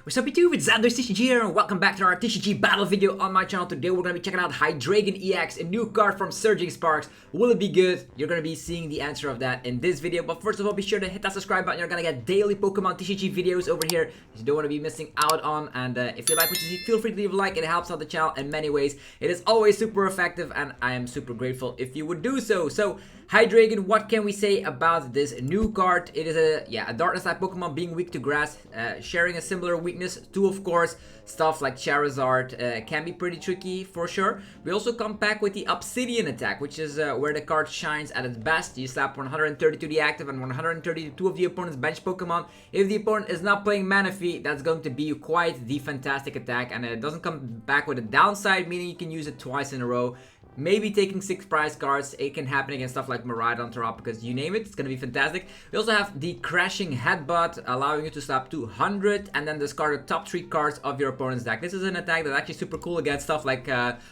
What's up YouTube, it's Zweilous SSP here and welcome back to our TCG battle video on my channel. Today we're going to be checking out Hydreigon EX, a new card from Surging Sparks. Will it be good? You're going to be seeing the answer of that in this video. But first of all, be sure to hit that subscribe button. You're going to get daily Pokemon TCG videos over here that you don't want to be missing out on. And if you like what you see, feel free to leave a like. It helps out the channel in many ways. It is always super effective and I am super grateful if you would do so. So Hydreigon, what can we say about this new card? It is a darkness type Pokemon being weak to grass, sharing a similar weakness to, of course, stuff like Charizard can be pretty tricky for sure. We also come back with the Obsidian attack, which is where the card shines at its best. You slap 130 to the active and 130 to two of the opponent's bench Pokemon. If the opponent is not playing Manaphy, that's going to be quite the fantastic attack, and it doesn't come back with a downside, meaning you can use it twice in a row. Maybe taking 6 prize cards. It can happen against stuff like Miraidon, because you name it, it's gonna be fantastic. We also have the Crashing Headbutt, allowing you to slap 200 and then discard the top 3 cards of your opponent's deck. This is an attack that's actually super cool against stuff like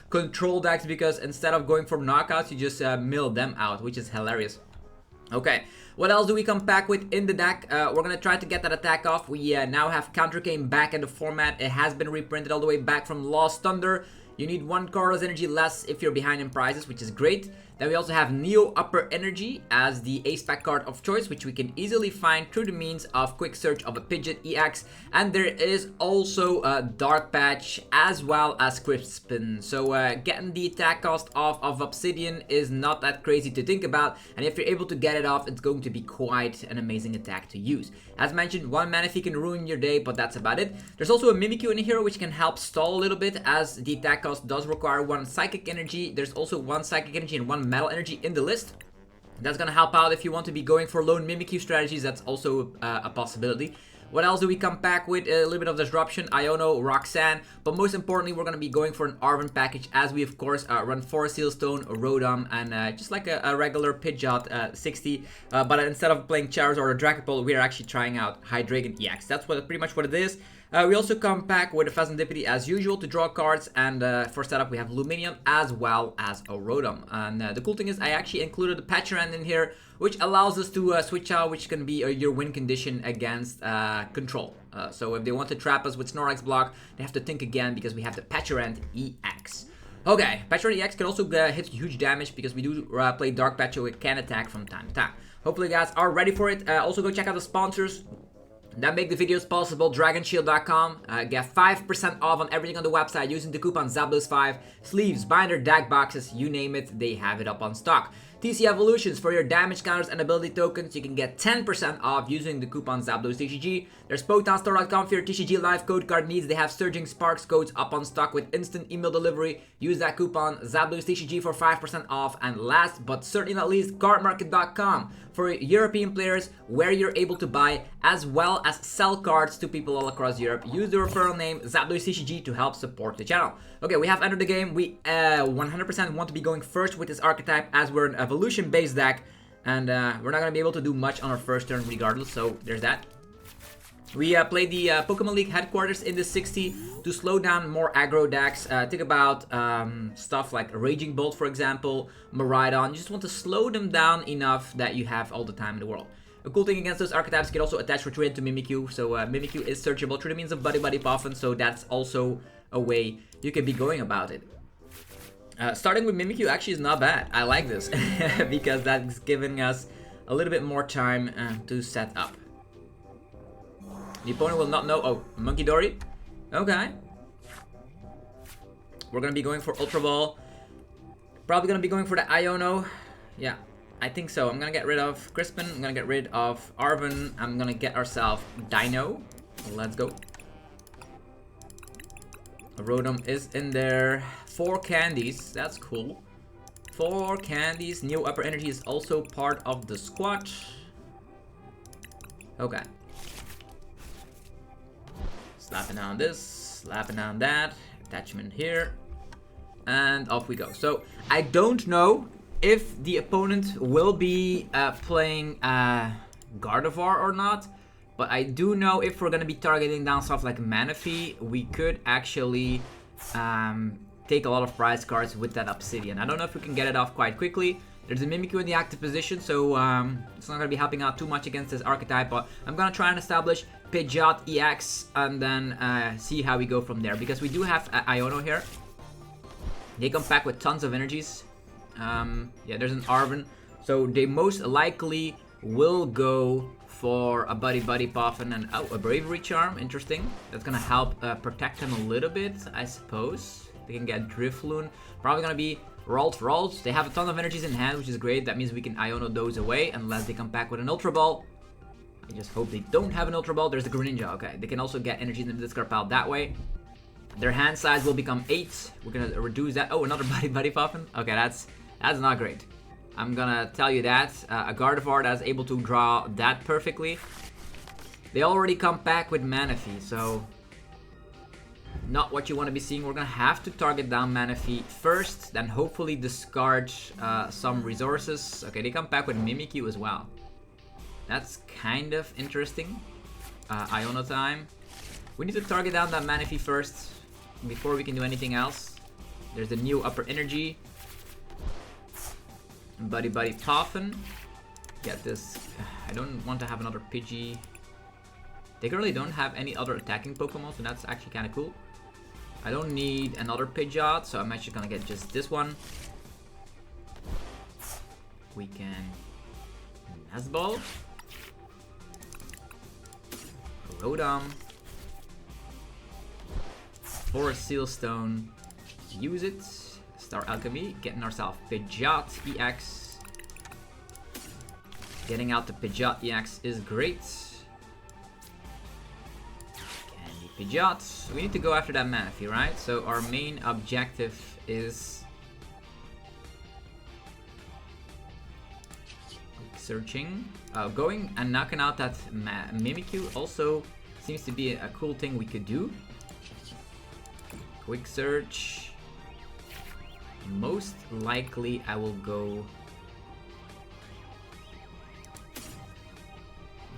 control decks, because instead of going for knockouts, you just mill them out, which is hilarious. Okay, what else do we come back with in the deck? We're gonna try to get that attack off. We now have Counter Game back in the format. It has been reprinted all the way back from Lost Thunder. You need 1 Cardless Energy less if you're behind in prizes, which is great. Then we also have Neo Upper Energy as the Ace Pack card of choice, which we can easily find through the means of quick search of a Pidgeot EX. And there is also a Dark Patch as well as Crispin. So getting the attack cost off of Obsidian is not that crazy to think about. And if you're able to get it off, it's going to be quite an amazing attack to use. As mentioned, 1 Manaphy can ruin your day, but that's about it. There's also a Mimikyu in here, which can help stall a little bit, as the attack cost does require 1 Psychic Energy. There's also 1 Psychic Energy and 1 Metal Energy in the list. That's gonna help out if you want to be going for lone Mimikyu strategies. That's also a possibility. What else do we come back with? A little bit of disruption, Iono, Roxanne, but most importantly, we're gonna be going for an Arven package, as we of course run 4 Sealstone, Rotom, and just like a regular Pidgeot 60. But instead of playing Charizard or Dragapult, we are actually trying out Hydreigon EX. That's pretty much what it is. We also come back with a Fezandipiti as usual to draw cards, and for setup we have Lumineon as well as a Rotom. And the cool thing is I actually included the Pecharunt in here, which allows us to switch out which can be your win condition against control. So if they want to trap us with Snorlax block, they have to think again, because we have the Pecharunt EX. Okay, Pecharunt EX can also hit huge damage, because we do play Dark Patch, so it can attack from time to time. Hopefully you guys are ready for it. Also go check out the sponsors that make the videos possible. DragonShield.com. Get 5% off on everything on the website using the coupon Zweilous5. Sleeves, binder, deck boxes, you name it, they have it up on stock. TC Evolutions, for your damage counters and ability tokens, you can get 10% off using the coupon Zweilous TCG. There's PokemonStore.com for your TCG live code card needs. They have Surging Sparks codes up on stock with instant email delivery. Use that coupon Zweilous TCG for 5% off. And last but certainly not least, cardmarket.com for European players, where you're able to buy as well as sell cards to people all across Europe. Use the referral name Zweilous TCG to help support the channel. Okay, we have entered the game. We 100% want to be going first with this archetype, as we're an evolution based deck, and we're not going to be able to do much on our first turn regardless, so there's that. We played the Pokemon League headquarters in the 60 to slow down more aggro decks. Think about stuff like Raging Bolt, for example, Miraidon. You just want to slow them down enough that you have all the time in the world. A cool thing against those archetypes, you can also attach Retreat to Mimikyu, so Mimikyu is searchable through the means of Buddy-Buddy Poffin, so that's also a way you can be going about it. Starting with Mimikyu actually is not bad. I like this because that's giving us a little bit more time to set up. The opponent will not know. Oh, Monkey Dory. Okay. We're gonna be going for Ultra Ball. Probably gonna be going for the Iono. Yeah, I think so. I'm gonna get rid of Crispin. I'm gonna get rid of Arven. I'm gonna get ourselves Deino. Let's go. Rotom is in there. 4 candies. That's cool. 4 candies. Neo Upper Energy is also part of the squad. Okay. Slapping on this, slapping on that, attachment here, and off we go. So I don't know if the opponent will be playing Gardevoir or not, but I do know if we're going to be targeting down stuff like Manaphy, we could actually take a lot of prize cards with that Obsidian. I don't know if we can get it off quite quickly. There's a Mimikyu in the active position, so it's not going to be helping out too much against this archetype, but I'm going to try and establish Pidgeot EX and then see how we go from there. Because we do have Iono here. They come back with tons of energies. Yeah, there's an Arven. So they most likely will go for a Buddy-Buddy Poffin and a Bravery Charm. Interesting. That's gonna help protect them a little bit, I suppose. They can get Drifloon. Probably gonna be Ralts. They have a ton of energies in hand, which is great. That means we can Iono those away unless they come back with an Ultra Ball. I just hope they don't have an Ultra Ball. There's the Greninja. Okay, they can also get energies in the discard pile that way. Their hand size will become 8. We're gonna reduce that. Oh, another Buddy-Buddy Poffin. Okay, that's not great. I'm gonna tell you that. A Gardevoir that's able to draw that perfectly. They already come back with Manaphy, so not what you want to be seeing. We're gonna have to target down Manaphy first, then hopefully discard some resources. Okay, they come back with Mimikyu as well. That's kind of interesting. Iono time. We need to target down that Manaphy first before we can do anything else. There's the new upper energy. Buddy-Buddy Poffin. Get this. I don't want to have another Pidgey. They currently don't have any other attacking Pokemon, so that's actually kind of cool. I don't need another Pidgeot, so I'm actually gonna get just this one. We can Nazball. Rotom. Forest Seal Stone. Use it. Star Alchemy. Getting ourselves Pidgeot EX. Getting out the Pidgeot EX is great. Candy Pidgeot. We need to go after that Manaphy, right? So our main objective is searching. Going and knocking out that Mimikyu also seems to be a cool thing we could do. Quick search. Most likely I will go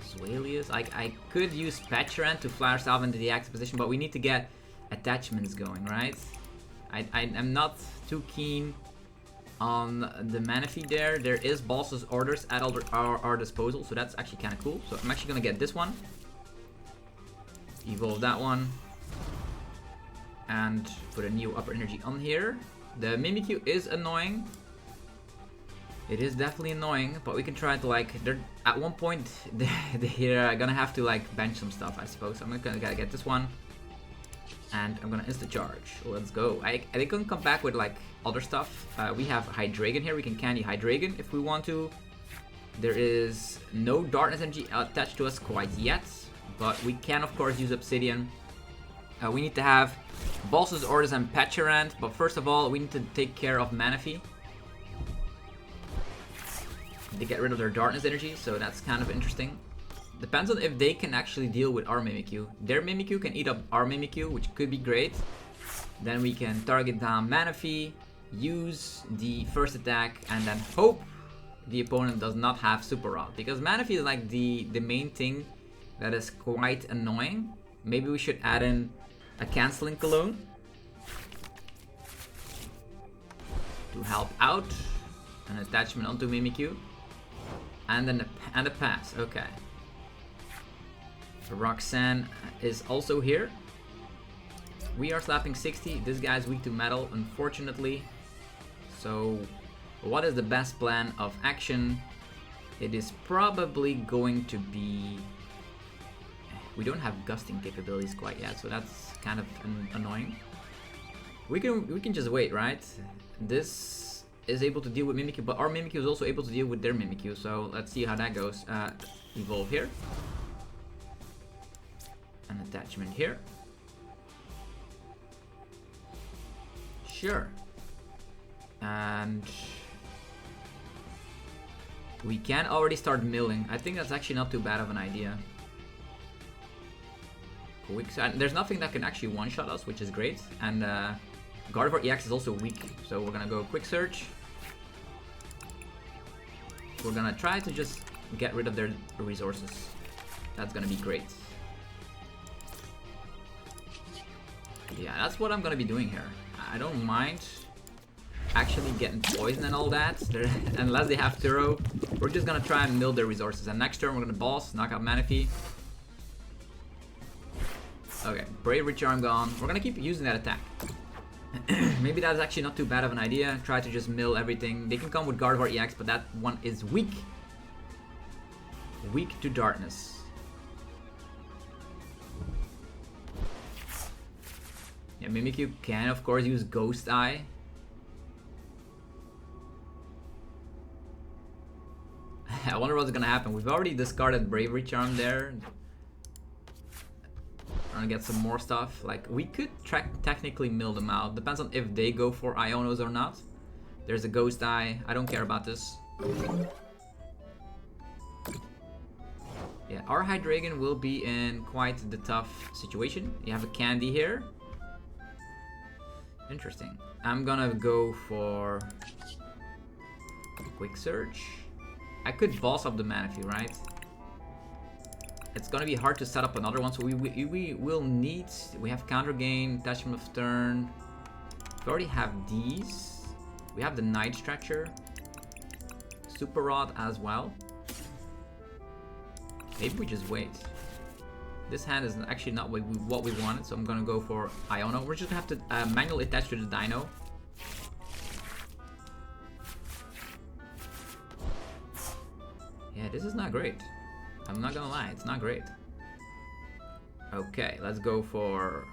Zweilous. I could use Pecharunt to fly ourselves into the active position, but we need to get attachments going, right? I'm not too keen on the Manaphy there. There is boss's orders at our disposal, so that's actually kind of cool. So I'm actually gonna get this one, evolve that one, and put a new upper energy on here. The Mimikyu is annoying. It is definitely annoying, but we can try to they're at one point they're gonna have to bench some stuff, I suppose. So I'm gonna get this one, and I'm gonna insta charge. Let's go. They can come back with other stuff. We have Hydreigon here. We can candy Hydreigon if we want to. There is no darkness energy attached to us quite yet, but we can of course use Obsidian. We need to have Boss's Orders and Pecharunt, but first of all, we need to take care of Manaphy. They get rid of their darkness energy, so that's kind of interesting. Depends on if they can actually deal with our Mimikyu. Their Mimikyu can eat up our Mimikyu, which could be great. Then we can target down Manaphy, use the first attack, and then hope the opponent does not have Super Rod. Because Manaphy is the main thing that is quite annoying. Maybe we should add in a Canceling Cologne to help out. An attachment onto Mimikyu. And then a pass. Okay. Roxanne is also here. We are slapping 60. This guy's weak to metal, unfortunately. So, what is the best plan of action? It is probably going to be... We don't have gusting capabilities quite yet, so that's kind of annoying. We can just wait, right? This is able to deal with Mimikyu, but our Mimikyu is also able to deal with their Mimikyu, so let's see how that goes. Evolve here. An attachment here. Sure. And we can already start milling. I think that's actually not too bad of an idea. There's nothing that can actually one-shot us, which is great. And Gardevoir EX is also weak, so we're gonna go quick search. We're gonna try to just get rid of their resources. That's gonna be great. Yeah, that's what I'm gonna be doing here. I don't mind actually getting poison and all that. Unless they have Turo, we're just gonna try and mill their resources. And next turn we're gonna boss, knock out Manaphy. Okay, Bravery Charm gone. We're gonna keep using that attack. Maybe that's actually not too bad of an idea. Try to just mill everything. They can come with Gardevoir EX, but that one is weak. Weak to darkness. Yeah, Mimikyu can of course use Ghost Eye. I wonder what's gonna happen. We've already discarded Bravery Charm there. Gonna get some more stuff. Like, we could technically mill them out. Depends on if they go for Ionos or not. There's a Ghost Eye. I don't care about this. Yeah, our Hydreigon will be in quite the tough situation. You have a Candy here. Interesting. I'm gonna go for Quick Search. I could boss up the Manaphy, right? It's gonna be hard to set up another one, so we will need... We have Counter Gain, Attachment of Turn. We already have these. We have the Night Stretcher. Super Rod as well. Maybe we just wait. This hand is actually not what we wanted, so I'm gonna go for Iono. We're just gonna have to manually attach to the Deino. Yeah, this is not great. I'm not gonna lie, it's not great. Okay, let's go for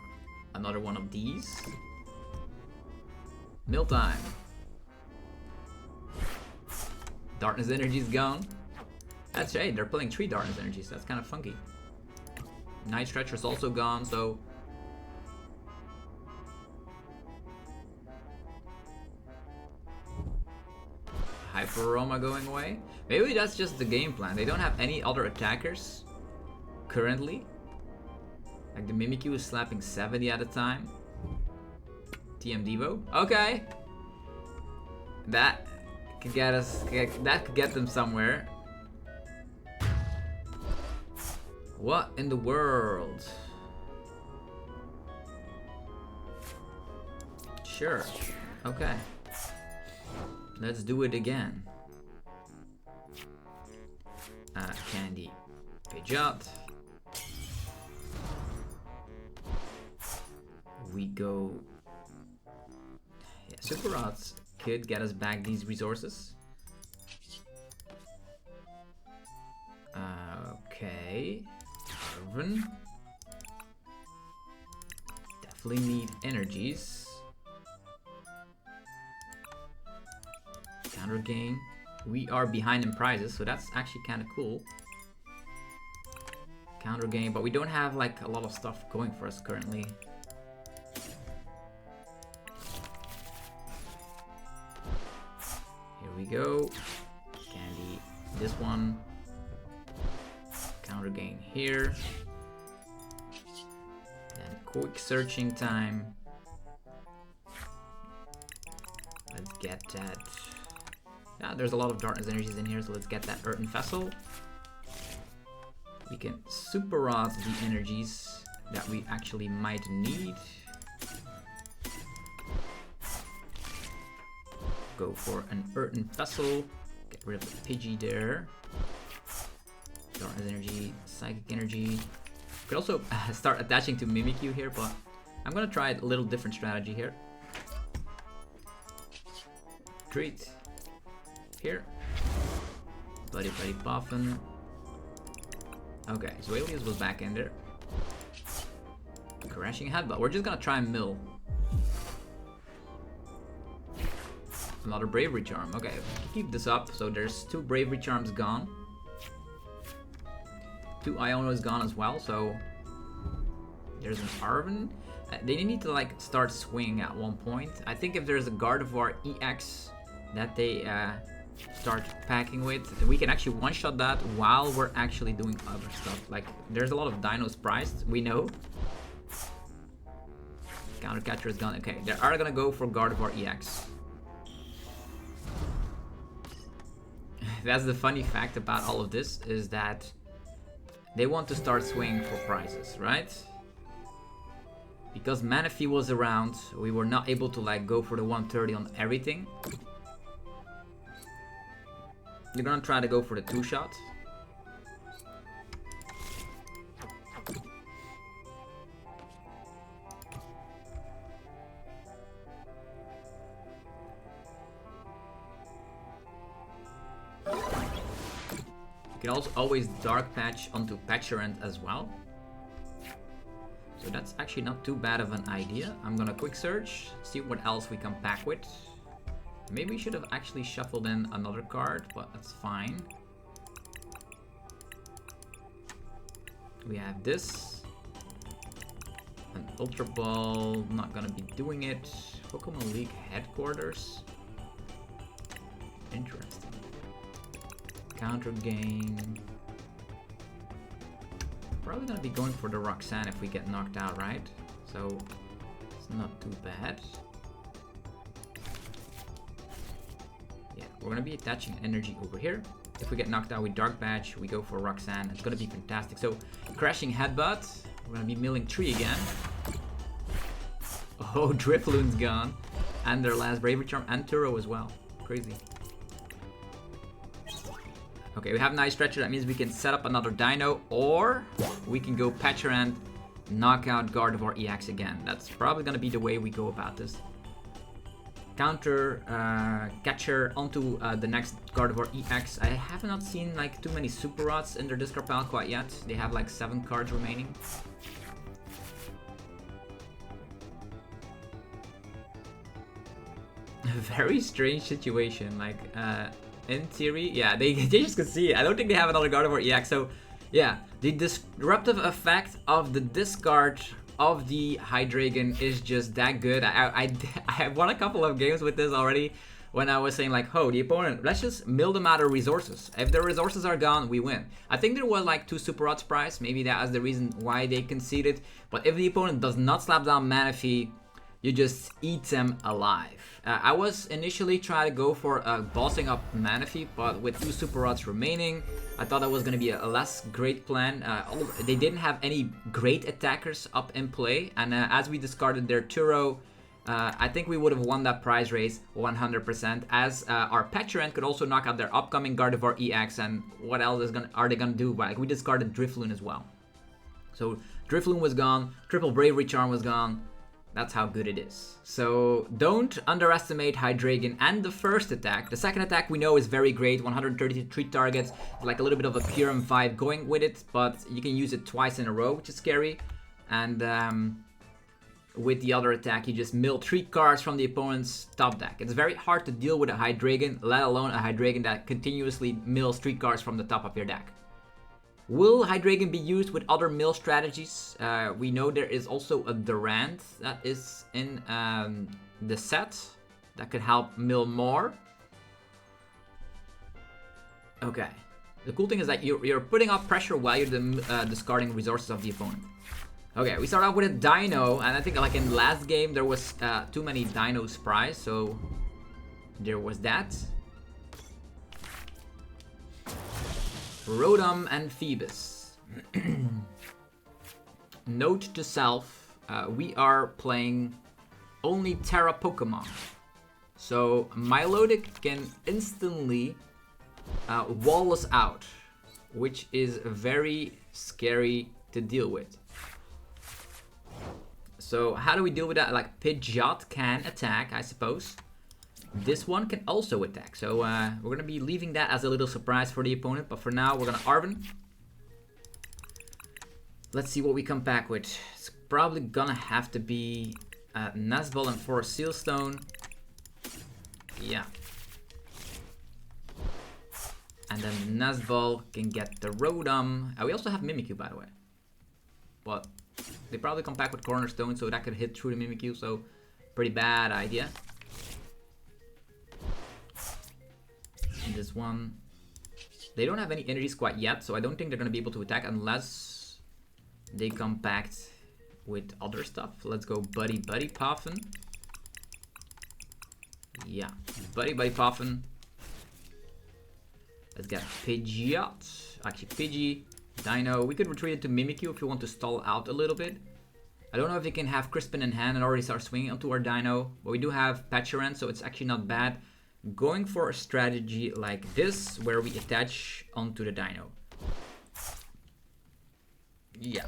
another one of these. Mill time. Darkness Energy is gone. That's right, they're playing 3 Darkness Energies. That's kind of funky. Night Stretcher is also gone, so... Hyper Aroma going away. Maybe that's just the game plan. They don't have any other attackers currently. Like the Mimikyu is slapping 70 at a time. TM Devo. Okay. That could get us. That could get them somewhere. What in the world? Sure. Okay. Let's do it again. Candy Pidgeot. We go... Yeah, Super Rods could get us back these resources. Okay. Arven. Definitely need energies. Counter Gain. We are behind in prizes, so that's actually kind of cool. Counter Gain, but we don't have like a lot of stuff going for us currently. Here we go. Candy, this one. Counter Gain here. Then quick searching time. Let's get that. Yeah, there's a lot of darkness energies in here, so let's get that Earthen Vessel. We can Super Rod the energies that we actually might need. Go for an Earthen Vessel. Get rid of the Pidgey there. Darkness energy, Psychic energy. Could also start attaching to Mimikyu here, but I'm gonna try a little different strategy here. Treat. Here. Buddy-Buddy Poffin. Okay, Zweilous was back in there. Crashing Headbutt. We're just gonna try and mill. Another Bravery Charm. Okay, keep this up. So there's 2 Bravery Charms gone. 2 Ionos gone as well, so... There's an Arven. They need to like start swinging at one point. I think if there's a Gardevoir EX that they start packing with, we can actually one-shot that while we're actually doing other stuff. Like, there's a lot of dinos priced, we know. Counter Catcher is gone. Okay, they are gonna go for Gardevoir EX. That's the funny fact about all of this, is that they want to start swinging for prizes, right? Because Manaphy was around, we were not able to like go for the 130 on everything. You're gonna try to go for the 2-shot. You can also always Dark Patch onto Pecharunt as well. So that's actually not too bad of an idea. I'm gonna quick search, see what else we come back with. Maybe we should have actually shuffled in another card, but that's fine. We have this. An Ultra Ball, not gonna be doing it. Pokemon League headquarters. Interesting. Counter game. Probably gonna be going for the Roxanne if we get knocked out, right? So it's not too bad. Yeah, we're gonna be attaching energy over here. If we get knocked out with Dark Patch, we go for Roxanne. It's gonna be fantastic. So crashing Headbutt. We're gonna be milling 3 again. Oh, Drifloon's gone. And their last Bravery Charm and Turo as well. Crazy. Okay, we have Nice Stretcher. That means we can set up another Deino, or we can go Pecharunt, knock out Gardevoir EX again. That's probably gonna be the way we go about this. Counter catcher onto the next Gardevoir EX. I have not seen like too many Super Rots in their discard pile quite yet. They have like 7 cards remaining. A very strange situation. Like in theory, yeah, they just could see it. I don't think they have another Gardevoir EX. So yeah, the disruptive effect of the discard of the Hydreigon is just that good. I won a couple of games with this already when I was saying like, oh, the opponent, let's just mill them out of resources. If their resources are gone, we win. I think there was like 2 Super Rots prize. Maybe that was the reason why they conceded. But if the opponent does not slap down Manaphy, you just eat them alive. I was initially trying to go for bossing up Manaphy, but with 2 Super Rots remaining, I thought that was going to be a less great plan. They didn't have any great attackers up in play, and as we discarded their Turo, I think we would have won that prize race 100%, as our Pecharunt could also knock out their upcoming Gardevoir EX, and what else are they going to do? Like, we discarded Drifloon as well. So Drifloon was gone, triple Bravery Charm was gone. That's how good it is. So don't underestimate Hydreigon and the first attack. The second attack we know is very great, 133 targets, like a little bit of a Purim vibe going with it, but you can use it twice in a row, which is scary. And with the other attack, you just mill 3 cards from the opponent's top deck. It's very hard to deal with a Hydreigon, let alone a Hydreigon that continuously mills 3 cards from the top of your deck. Will Hydreigon be used with other mill strategies? We know there is also a Durant that is in the set that could help mill more. Okay. The cool thing is that you're putting up pressure while you're discarding resources of the opponent. Okay, we start off with a Deino, and I think like in the last game there was too many Deinos prize, so there was that. Rotom and Phoebus. Note to self, we are playing only Terra Pokemon. So Milotic can instantly wall us out, which is very scary to deal with. So how do we deal with that? Like Pidgeot can attack, I suppose. This one can also attack, so we're going to be leaving that as a little surprise for the opponent, but for now we're going to Arven. Let's see what we come back with. It's probably going to have to be Nestball and Forest Sealstone. Yeah. And then Nestball can get the Rotom. We also have Mimikyu, by the way. But they probably come back with Cornerstone, so that could hit through the Mimikyu, so pretty bad idea. This one, they don't have any energies quite yet, so I don't think they're going to be able to attack unless they come back with other stuff. Let's go Buddy-Buddy Poffin. Yeah, Buddy-Buddy Poffin. Let's get Pidgeot. Actually, Pidgey, Deino. We could retreat it to Mimikyu if you want to stall out a little bit. I don't know if they can have Crispin in hand and already start swinging onto our Deino, but we do have Pecharunt, so it's actually not bad. Going for a strategy like this, where we attach onto the Deino. Yeah.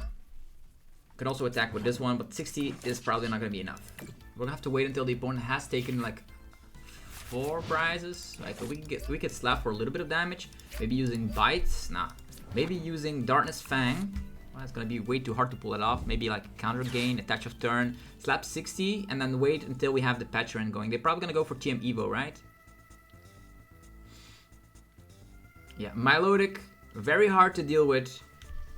Could also attack with this one, but 60 is probably not going to be enough. We're going to have to wait until the opponent has taken like 4 prizes. Like we could slap for a little bit of damage. Maybe using bites. Nah. Maybe using Darkness Fang. Well, it's gonna be way too hard to pull it off. Maybe like counter gain, attach of turn, slap 60, and then wait until we have the Pecharunt going. They're probably gonna go for TM Evo, right? Yeah, Milotic, very hard to deal with.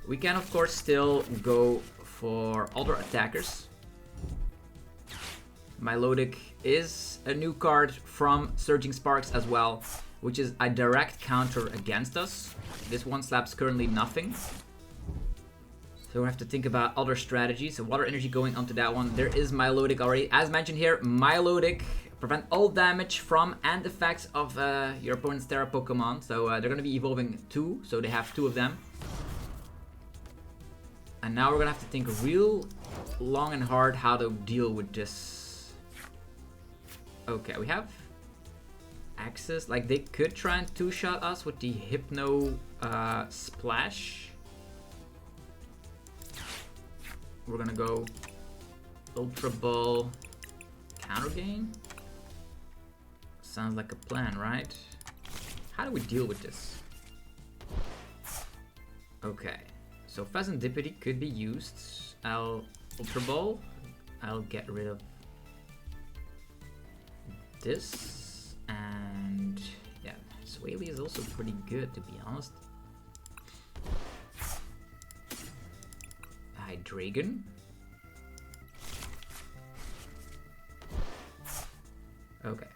We can of course still go for other attackers. Milotic is a new card from Surging Sparks as well, which is a direct counter against us. This one slaps currently nothing. So we have to think about other strategies. So water energy going onto that one. There is Milotic already. As mentioned here, Milotic prevent all damage from and effects of your opponent's Terra Pokemon. So they're going to be evolving 2, so they have 2 of them. And now we're going to have to think real long and hard how to deal with this. Okay, we have access. Like, they could try and 2-shot us with the Hypno Splash. We're gonna go Ultra Ball counter gain. Sounds like a plan, right? How do we deal with this? Okay, so Fezandipiti could be used. I'll Ultra Ball. I'll get rid of this, and yeah, Zweilous is also pretty good, to be honest. Hydreigon. Okay.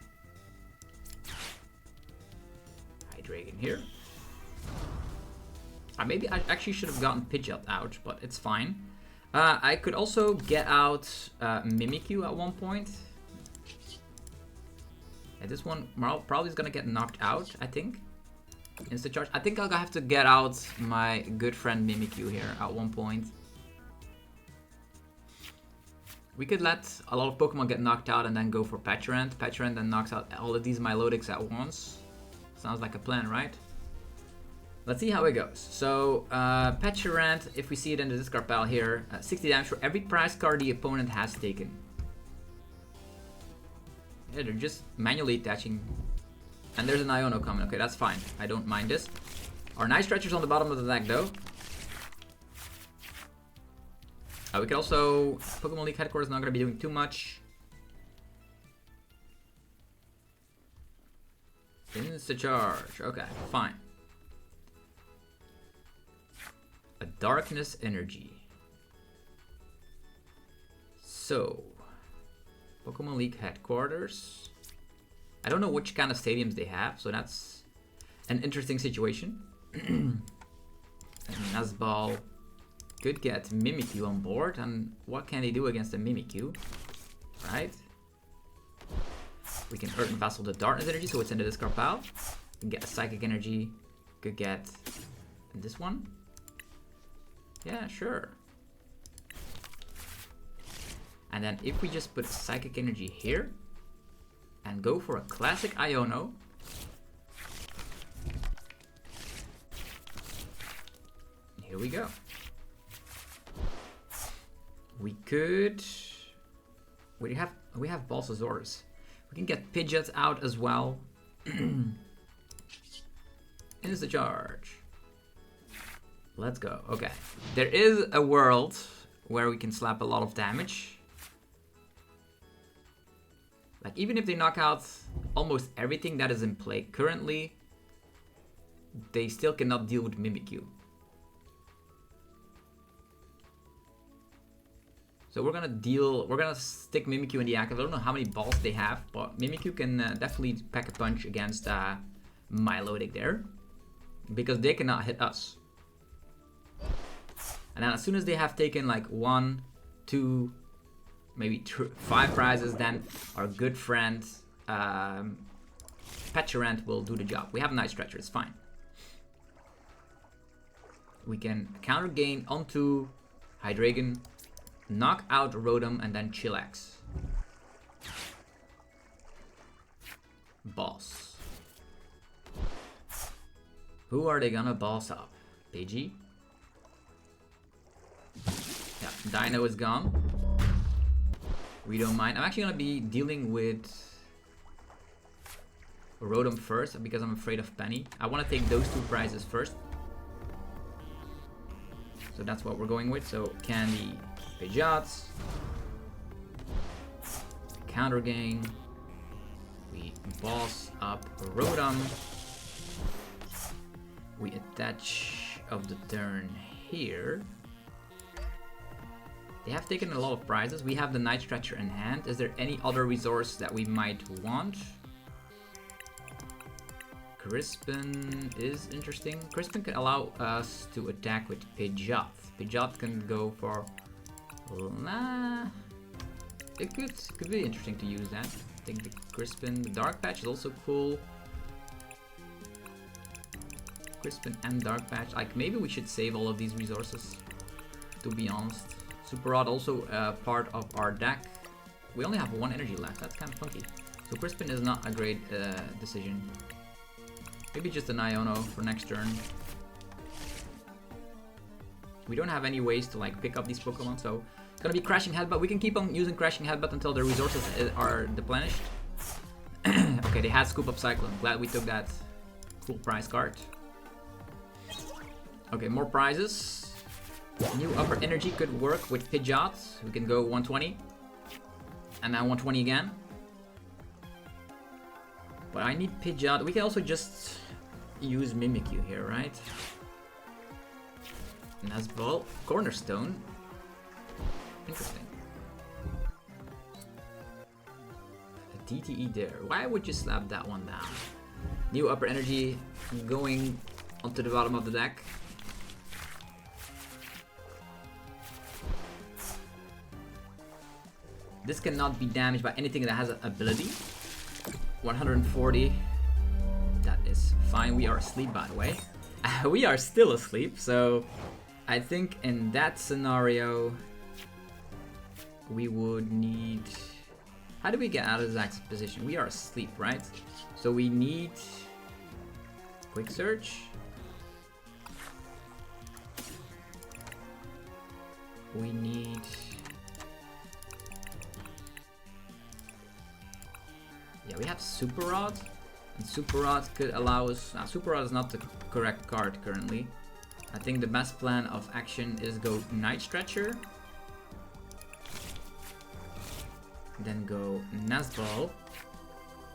Hydreigon here. Maybe I actually should have gotten Pidgeot out, but it's fine. I could also get out Mimikyu at one point. Yeah, this one probably is gonna get knocked out, I think. Insta charge. I think I'll have to get out my good friend Mimikyu here at one point. We could let a lot of Pokemon get knocked out and then go for Pecharunt. Pecharunt then knocks out all of these Milotics at once. Sounds like a plan, right? Let's see how it goes. So, Pecharunt, if we see it in the discard pile here, 60 damage for every prize card the opponent has taken. Yeah, they're just manually attaching. And there's an Iono coming. Okay, that's fine. I don't mind this. Our Night Stretcher's on the bottom of the deck, though. We could also... Pokemon League Headquarters not going to be doing too much. Insta charge. Okay, fine. A Darkness Energy. So... Pokemon League Headquarters. I don't know which kind of stadiums they have, so that's an interesting situation. And Nazball could get Mimikyu on board, and what can they do against a Mimikyu? Right? We can Earthen Vessel the Darkness Energy, so it's in the discard pile. We can get a Psychic Energy. Could get this one. Yeah, sure. And then if we just put Psychic Energy here and go for a classic Iono. Here we go. We could... We have Balsasaurus. We can get Pidgeot out as well. Insta charge. Let's go. Okay. There is a world where we can slap a lot of damage. Like, even if they knock out almost everything that is in play currently, they still cannot deal with Mimikyu. So we're gonna stick Mimikyu in the active. I don't know how many balls they have, but Mimikyu can definitely pack a punch against Milotic there, because they cannot hit us. And then as soon as they have taken like 1, 2, maybe 5 prizes, then our good friend Pecharunt will do the job. We have a Night Stretcher, it's fine. We can counter gain onto Hydreigon, knock out Rotom, and then chillax. Boss. Who are they gonna boss up? Pidgey? Yeah, Deino is gone. We don't mind. I'm actually gonna be dealing with Rotom first because I'm afraid of Penny. I want to take those 2 prizes first. So that's what we're going with. So Candy, Pidgeot, counter gain. We boss up Rotom. We attach of the turn here. They have taken a lot of prizes. We have the Night Stretcher in hand. Is there any other resource that we might want? Crispin is interesting. Crispin can allow us to attack with Pidgeot. Pidgeot can go for... It could be interesting to use that. I think the Crispin, the Dark Patch is also cool. Crispin and Dark Patch. Like, maybe we should save all of these resources, to be honest. Super Rod also part of our deck. We only have 1 energy left. That's kind of funky. So Crispin is not a great decision. Maybe just an Iono for next turn. We don't have any ways to like pick up these Pokemon, so it's gonna be Crashing Headbutt. We can keep on using Crashing Headbutt until the resources are deplenished. Okay, they had Scoop Up Cyclone. Glad we took that cool prize card. Okay, more prizes. New Upper Energy could work with Pidgeot. We can go 120. And then 120 again. But I need Pidgeot. We can also just use Mimikyu here, right? Nazball. Cornerstone. Interesting. A DTE there. Why would you slap that one down? New Upper Energy going onto the bottom of the deck. This cannot be damaged by anything that has an ability. 140. That is fine. We are asleep, by the way. We are still asleep, so I think in that scenario we would need... How do we get out of Zach's position? We are asleep, right? So we need Quick Search. We need... Yeah, we have Super Rod. And Super Rod could allow us... Super Rod is not the correct card currently. I think the best plan of action is go Night Stretcher. Then go Nazball.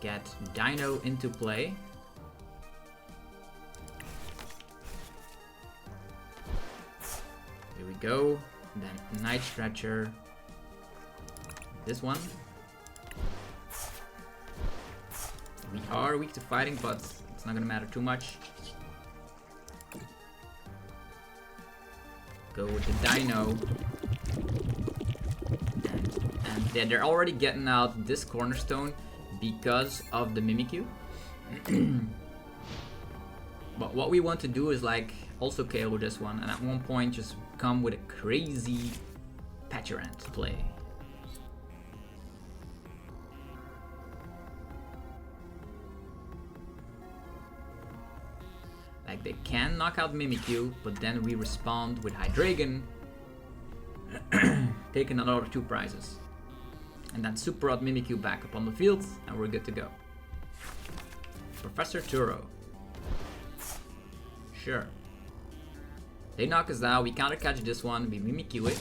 Get Deino into play. Here we go. Then Night Stretcher. This one. We are weak to fighting, but it's not gonna matter too much. Go with the Deino. And yeah, they're already getting out this Cornerstone because of the Mimikyu. But what we want to do is like also KO this one, and at one point just come with a crazy Pecharunt play. Like they can knock out Mimikyu, but then we respond with Hydreigon, taking another 2 prizes. And then Super Rod Mimikyu back up on the field, and we're good to go. Professor Turo. Sure. They knock us out, we counter catch this one, we Mimikyu it.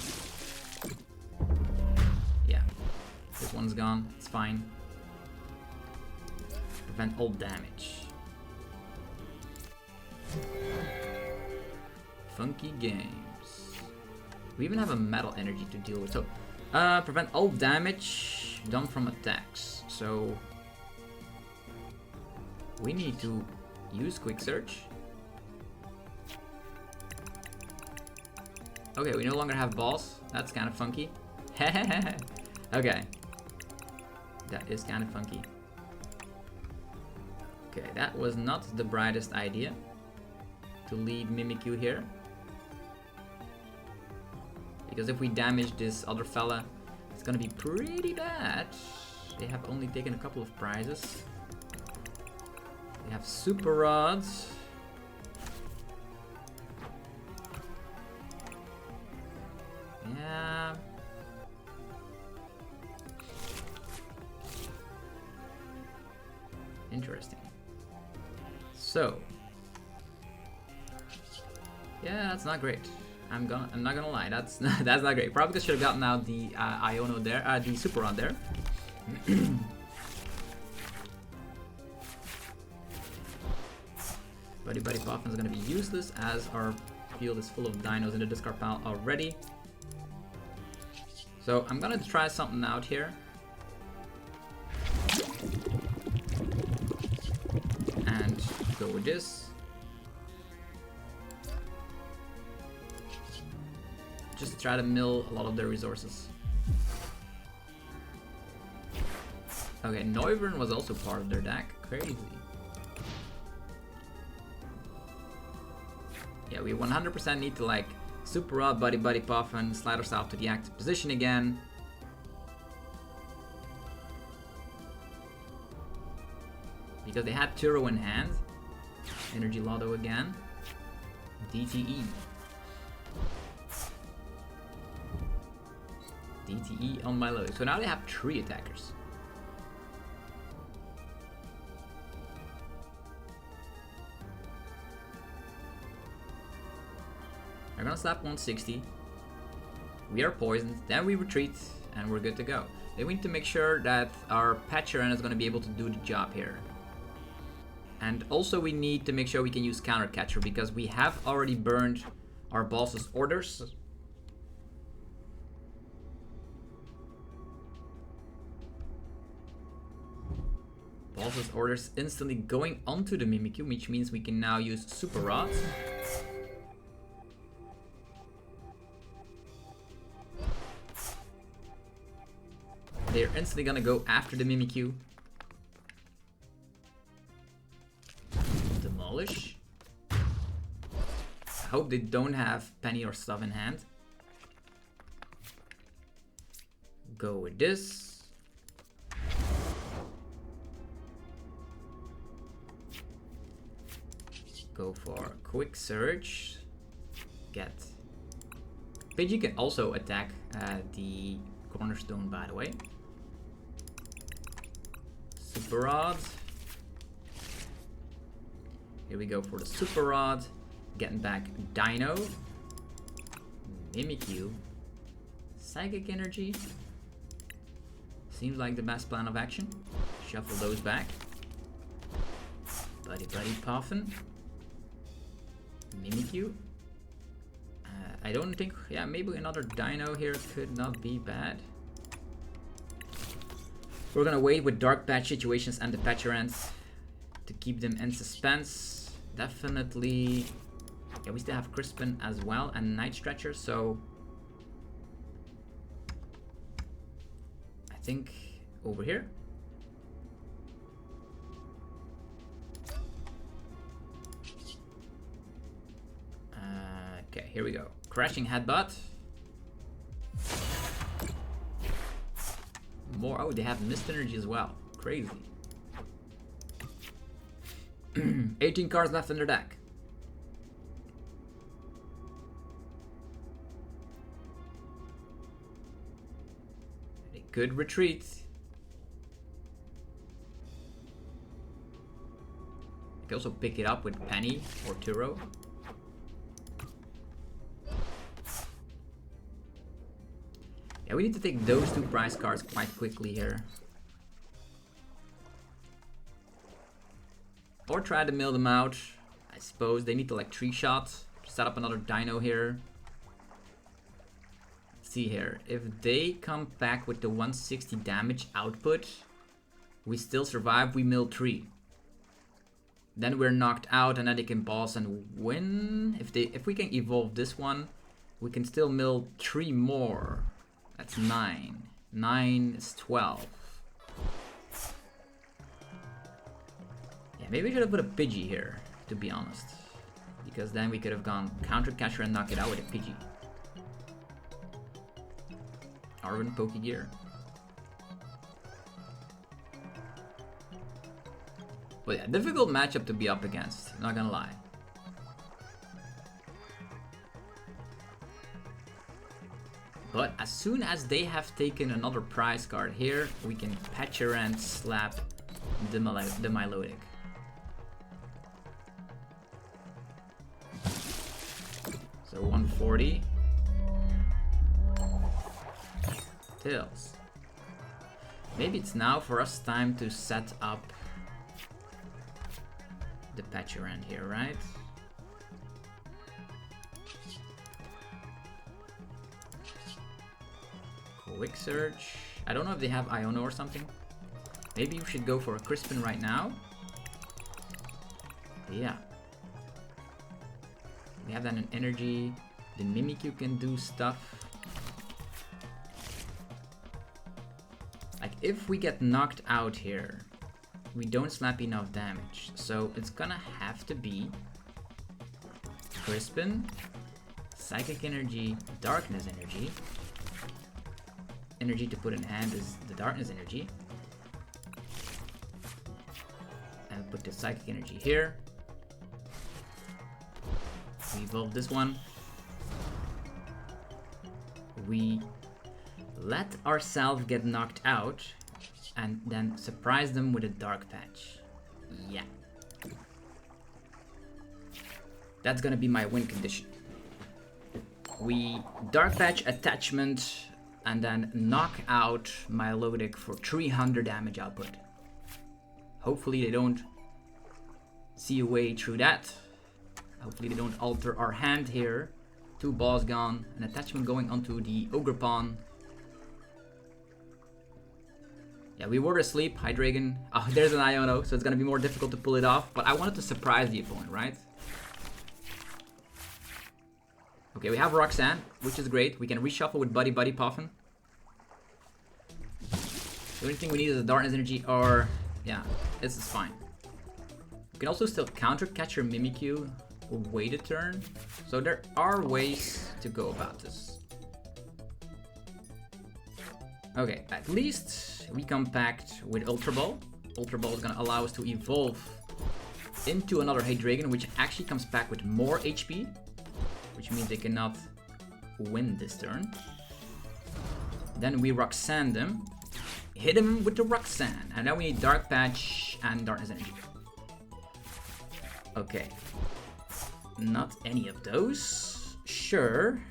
Yeah. This one's gone, it's fine. Prevent all damage. Funky games. We even have a Metal Energy to deal with. So, prevent all damage done from attacks. So, we need to use Quick Search. Okay, we no longer have balls. That's kind of funky. Okay. That is kind of funky. Okay, that was not the brightest idea to lead Mimikyu here. Because if we damage this other fella, it's gonna be pretty bad. They have only taken a couple of prizes. They have Super Rods. Yeah. Interesting. So, yeah, that's not great. I'm not gonna lie, that's not great. Probably should have gotten out the Iono there, the Super Rod there. Buddy-Buddy Poffin is gonna be useless as our field is full of dinos in the discard pile already. So I'm gonna try something out here. And go with this. Just try to mill a lot of their resources. Okay, Noivern was also part of their deck. Crazy. Yeah, we 100% need to like Super Rod, Buddy-Buddy Poffin, slide ourselves to the active position again. Because they had Turo in hand. Energy Lotto again. DTE. DTE on Milotic. So now they have 3 attackers. They're gonna slap 160. We are poisoned, then we retreat, and we're good to go. Then we need to make sure that our Pecharunt is gonna be able to do the job here. And also we need to make sure we can use Counter Catcher because we have already burned our boss's orders. Boss's orders instantly going onto the Mimikyu, which means we can now use Super Rods. They're instantly gonna go after the Mimikyu. Demolish. I hope they don't have penny or stuff in hand. Go with this. Go for Quick Surge. Get. Pidgey can also attack the Cornerstone, by the way. Super Rod. Here we go for the Super Rod. Getting back Deino. Mimikyu. Psychic Energy. Seems like the best plan of action. Shuffle those back. Buddy-Buddy Poffin. Mimikyu. I don't think... Yeah, maybe another Deino here could not be bad. We're gonna wait with Dark Patch situations and the Pecharunts to keep them in suspense. Definitely... Yeah, we still have Crispin as well and Night Stretcher, so... I think over here. Okay, here we go. Crashing Headbutt. More. Oh, they have Mist Energy as well. Crazy. 18 cards left in their deck. They could retreat. You can also pick it up with Penny or Turo. Yeah, we need to take those 2 prize cards quite quickly here. Or try to mill them out. I suppose they need to like 3-shot. Set up another Deino here. Let's see here. If they come back with the 160 damage output, we still survive, we mill 3. Then we're knocked out and then they can boss and win. If we can evolve this one, we can still mill 3 more. That's 9. 9 is 12. Yeah, maybe we should have put a Pidgey here, to be honest. Because then we could have gone Counter Catcher and knock it out with a Pidgey. Arven Pokegear. But yeah, difficult matchup to be up against, not gonna lie. But as soon as they have taken another prize card here, we can Pecharunt slap the Milotic. So 140. Tails. Maybe it's now for us time to set up the Pecharunt here, right? Quick search. I don't know if they have Iono or something. Maybe we should go for a Crispin right now. Yeah. We have that in energy. The Mimikyu can do stuff. Like, if we get knocked out here, we don't slap enough damage. So it's gonna have to be Crispin, Psychic Energy, Darkness Energy. Energy to put in hand is the Darkness Energy. And put the Psychic Energy here. We evolve this one. We let ourselves get knocked out and then surprise them with a Dark Patch. Yeah. That's gonna be my win condition. We Dark Patch attachment and then knock out Milotic for 300 damage output. Hopefully they don't see a way through that. Hopefully they don't alter our hand here. 2 balls gone, an attachment going onto the Ogerpon. Yeah, we were asleep, Hydreigon. Oh, there's an Iono, so it's gonna be more difficult to pull it off, but I wanted to surprise the opponent, right? Okay, we have Roxanne, which is great. We can reshuffle with Buddy-Buddy Poffin. The only thing we need is a Darkness Energy, or... yeah, this is fine. We can also still counter catch your Mimikyu or wait a turn. So there are ways to go about this. Okay, at least we compact with Ultra Ball. Ultra Ball is gonna allow us to evolve into another Hydreigon, which actually comes back with more HP, which means they cannot win this turn. Then we Roxanne them, hit him with the Roxanne, and now we need Dark Patch and Darkness Energy. Okay, not any of those. Sure.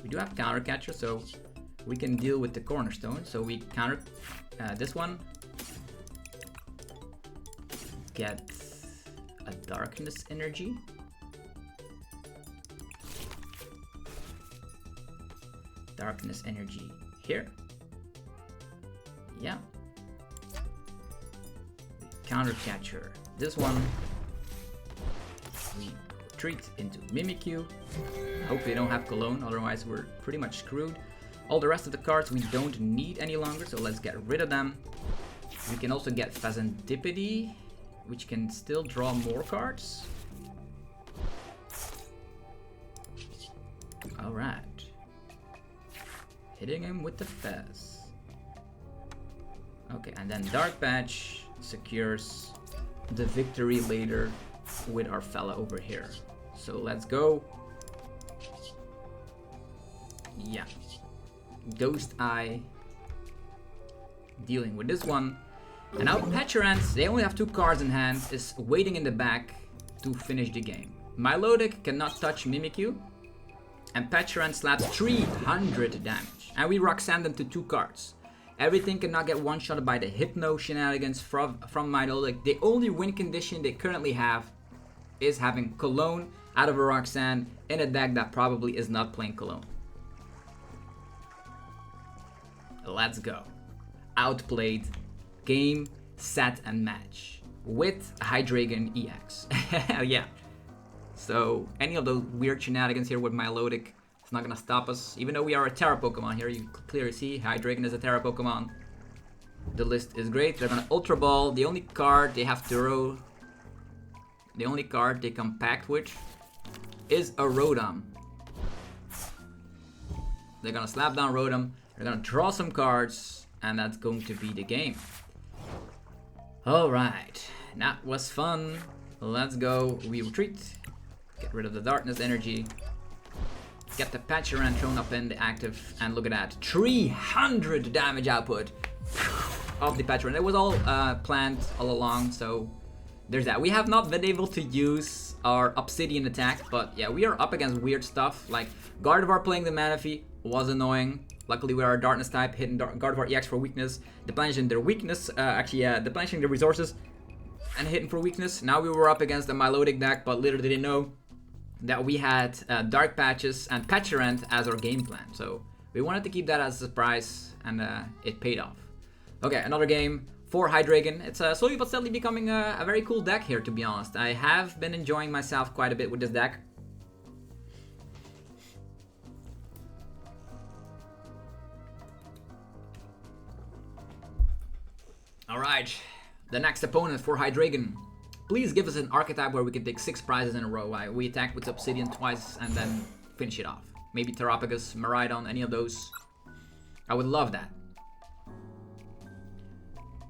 We do have counter catcher, so we can deal with the Cornerstone. So we counter this one, get a Darkness Energy. Darkness Energy here. Yeah. Counter catcher this one. We retreat into Mimikyu. Hope they don't have Cologne, otherwise we're pretty much screwed. All the rest of the cards we don't need any longer, so let's get rid of them. We can also get Fezandipiti, which can still draw more cards. Alright. Hitting him with the Fez. Okay, and then Dark Patch secures the victory later with our fella over here. So let's go. Yeah. Ghost Eye. Dealing with this one. And now Pecharunt, they only have 2 cards in hand, is waiting in the back to finish the game. Milotic cannot touch Mimikyu. And Pecharunt slaps 300 damage. And we Roxanne them to 2 cards. Everything cannot get one-shotted by the Hypno shenanigans from Milotic. The only win condition they currently have is having Cologne out of a Roxanne in a deck that probably is not playing Cologne. Let's go. Outplayed, game, set, and match with Hydreigon EX. Yeah. So any of those weird shenanigans here with Milotic, it's not gonna stop us. Even though we are a Terra Pokemon here, you clearly see Hydreigon is a Terra Pokemon. The list is great. They're gonna Ultra Ball. The only card they have to row, the only card they compact with is a Rotom. They're gonna slap down Rotom. They're gonna draw some cards, and that's going to be the game. Alright, that was fun. Let's go. We retreat. Get rid of the Darkness Energy. Get the Pecharunt thrown up in the active, and look at that. 300 damage output. of the Pecharunt. It was all planned all along, so there's that. We have not been able to use our Obsidian attack, but yeah, we are up against weird stuff, like Gardevoir playing the Manaphy was annoying. Luckily we are a Darkness type, hitting Gardevoir EX for weakness, deplenishing their weakness, deplenishing their resources, and hitting for weakness. Now we were up against a Milotic deck, but literally didn't know that we had Dark Patches and Pecharunt as our game plan. So we wanted to keep that as a surprise, and it paid off. Okay, another game for Hydreigon. It's slowly but steadily becoming a very cool deck here, to be honest. I have been enjoying myself quite a bit with this deck. Alright, the next opponent for Hydreigon. Please give us an archetype where we can take 6 prizes in a row. We attack with Obsidian twice and then finish it off. Maybe Terrapagus, Miraidon, any of those. I would love that.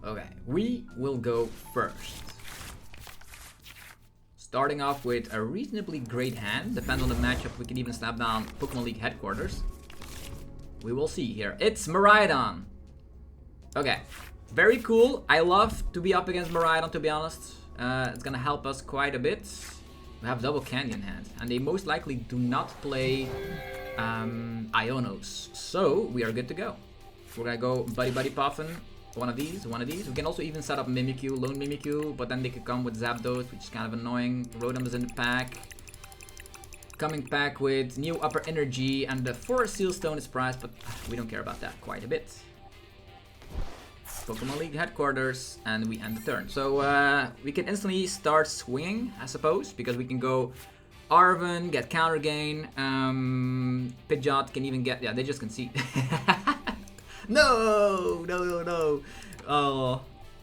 Okay, we will go first. Starting off with a reasonably great hand. Depends on the matchup, we can even snap down Pokemon League headquarters. We will see here. It's Miraidon. Okay, very cool. I love to be up against Miraidon, to be honest. It's gonna help us quite a bit. We have double candy in hand, and they most likely do not play Ionos. So we are good to go. We're gonna go Buddy-Buddy Poffin. One of these. We can also even set up Mimikyu, lone Mimikyu, but then they could come with Zapdos, which is kind of annoying. Rotom is in the pack. Coming back with new upper energy, and the Forest Seal Stone is priced, but we don't care about that quite a bit. Pokemon League headquarters, and we end the turn. So we can instantly start swinging, I suppose, because we can go Arven, get counter gain. Pidgeot can even get, yeah, they just concede. No. Oh,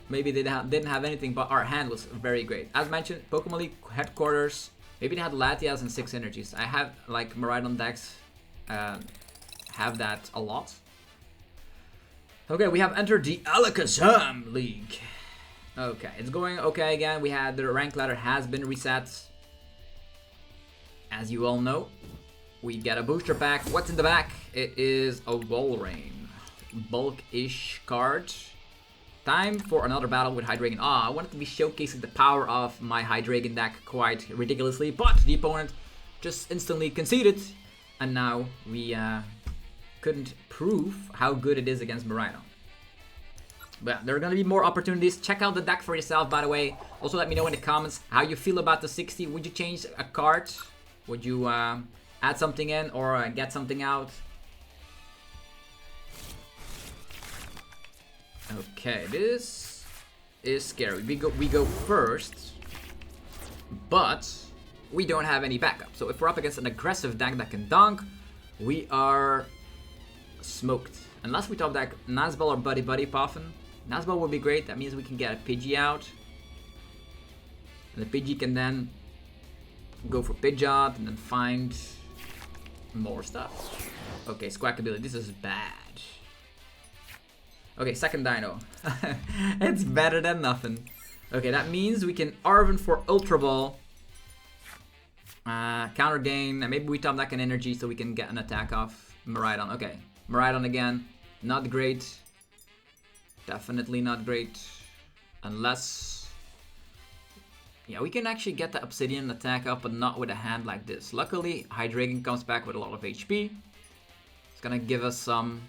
maybe they didn't have anything, but our hand was very great. As mentioned, Pokemon League headquarters. Maybe they had Latias and 6 energies. I have like Miraidon decks have that a lot. Okay, we have entered the Alakazam League. Okay, it's going okay again. We had the rank ladder has been reset. As you all know, we get a booster pack. What's in the back? It is a Walrein. Bulk-ish card. Time for another battle with Hydreigon. I wanted to be showcasing the power of my Hydreigon deck quite ridiculously, but the opponent just instantly conceded, and now we couldn't prove how good it is against Miraidon. But there are gonna be more opportunities. Check out the deck for yourself, by the way. Also, let me know in the comments how you feel about the 60. Would you change a card? Would you add something in or get something out? Okay, this is scary. We go first, but we don't have any backup. So if we're up against an aggressive deck that can dunk, we are smoked. Unless we top deck Nazball or Buddy-Buddy Poffin. Nazball would be great. That means we can get a Pidgey out, and the Pidgey can then go for Pidgeot and then find more stuff. Okay, Squawkability. This is bad. Okay, second Deino. It's better than nothing. Okay, that means we can Arven for Ultra Ball. Counter gain, and maybe we top deck an energy so we can get an attack off Miraidon. Okay, Miraidon again. Not great. Definitely not great. Unless... yeah, we can actually get the Obsidian attack off, but not with a hand like this. Luckily, Hydreigon comes back with a lot of HP. It's gonna give us some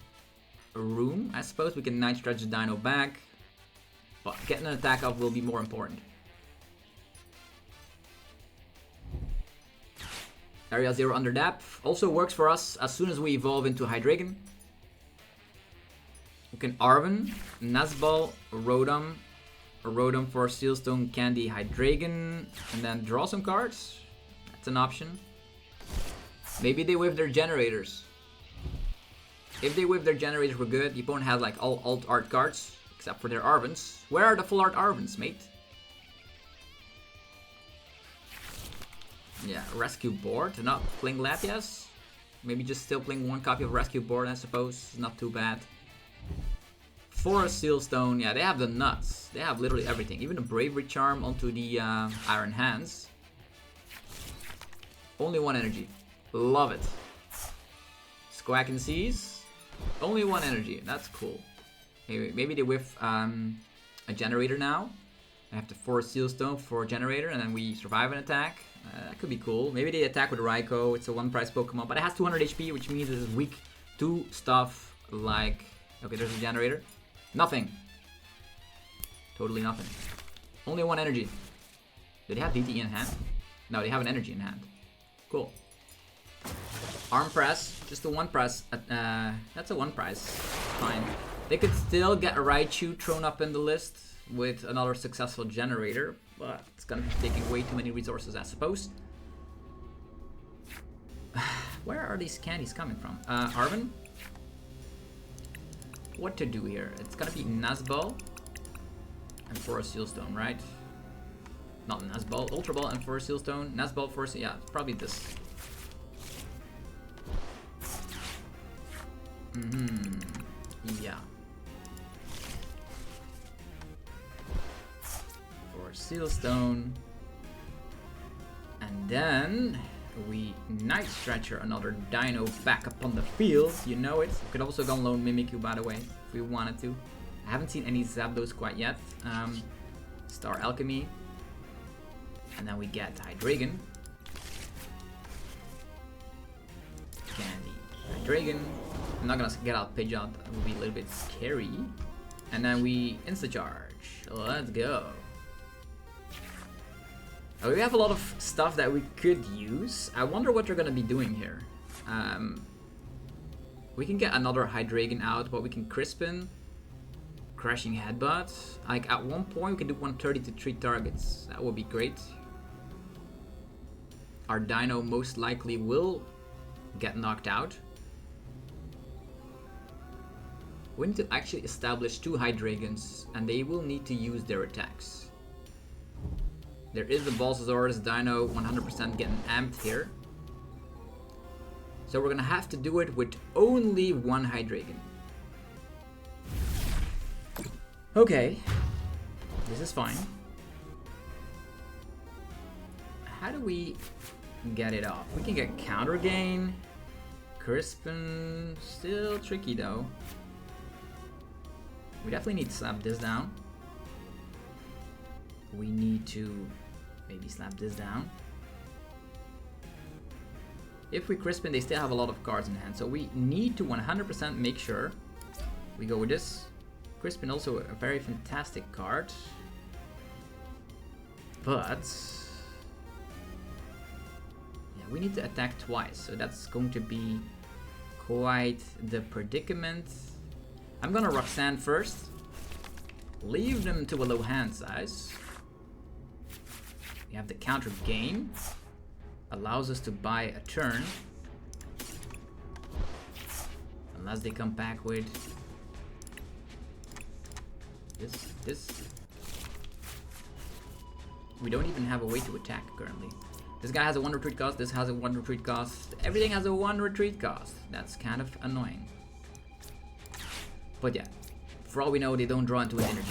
room, I suppose. We can Night Stretch the Deino back, but getting an attack off will be more important. Area 0 under depth also works for us as soon as we evolve into Hydreigon. We can Arven, Nazball, Rotom for Sealstone, Candy, Hydreigon, and then draw some cards. That's an option. Maybe they whiff their generators. If they whip their generators, we're good. The opponent has like all alt art cards, except for their Arvens. Where are the full art Arvens, mate? Yeah, rescue board. Not playing Latias. Maybe just still playing one copy of rescue board, I suppose. Not too bad. Forest Sealstone. Yeah, they have the nuts. They have literally everything. Even a Bravery Charm onto the Iron Hands. Only 1 energy. Love it. Squawk and Seize. Only 1 energy. That's cool. Maybe they whiff a generator now. I have to force Seal Stone for a generator, and then we survive an attack. That could be cool. Maybe they attack with Raikou. It's a one-price Pokemon, but it has 200 HP, which means it is weak to stuff like... Okay, there's a generator. Nothing. Totally nothing. Only one energy. Do they have DT in hand? No, they have an energy in hand. Cool. Arm press. Just a one press. That's a one price. Fine. They could still get a Raichu thrown up in the list with another successful generator, but it's gonna be taking way too many resources, I suppose. Where are these candies coming from? Arven? What to do here? It's gonna be Nazball and for a Seal Stone, right? Not Nazball, Ultra Ball and for a Seal Stone. Nazball for a Seal, yeah, probably this. Yeah. Seal Stone, and then we Night Stretcher another Deino back up on the field. You know it. We could also go loan Mimikyu, by the way, if we wanted to. I haven't seen any Zapdos quite yet. Star Alchemy, and then we get Hydreigon, Candy, Hydreigon. I'm not gonna get out Pidgeot. That would be a little bit scary. And then we Insta Charge. Let's go. We have a lot of stuff that we could use. I wonder what they're gonna be doing here. We can get another Hydreigon out, but we can Crispin, Crashing Headbutt. Like at one point we can do 130 to 3 targets. That would be great. Our Deino most likely will get knocked out. We need to actually establish 2 Hydreigons, and they will need to use their attacks. There is the Balsasaurus Deino 100% getting amped here. So we're gonna have to do it with only 1 Hydreigon. Okay, this is fine. How do we get it off? We can get Counter Gain, Crispin, still tricky though. We definitely need to slap this down. We need to maybe slap this down. If we Crispin, they still have a lot of cards in hand, so we need to 100% make sure we go with this. Crispin also a very fantastic card, but yeah, we need to attack twice, so that's going to be quite the predicament. I'm gonna Roxanne first, leave them to a low hand size. We have the Counter Gain, allows us to buy a turn, unless they come back with this. We don't even have a way to attack currently. This guy has a 1 retreat cost, this has a 1 retreat cost, everything has a 1 retreat cost. That's kind of annoying. But yeah, for all we know, they don't draw into an energy.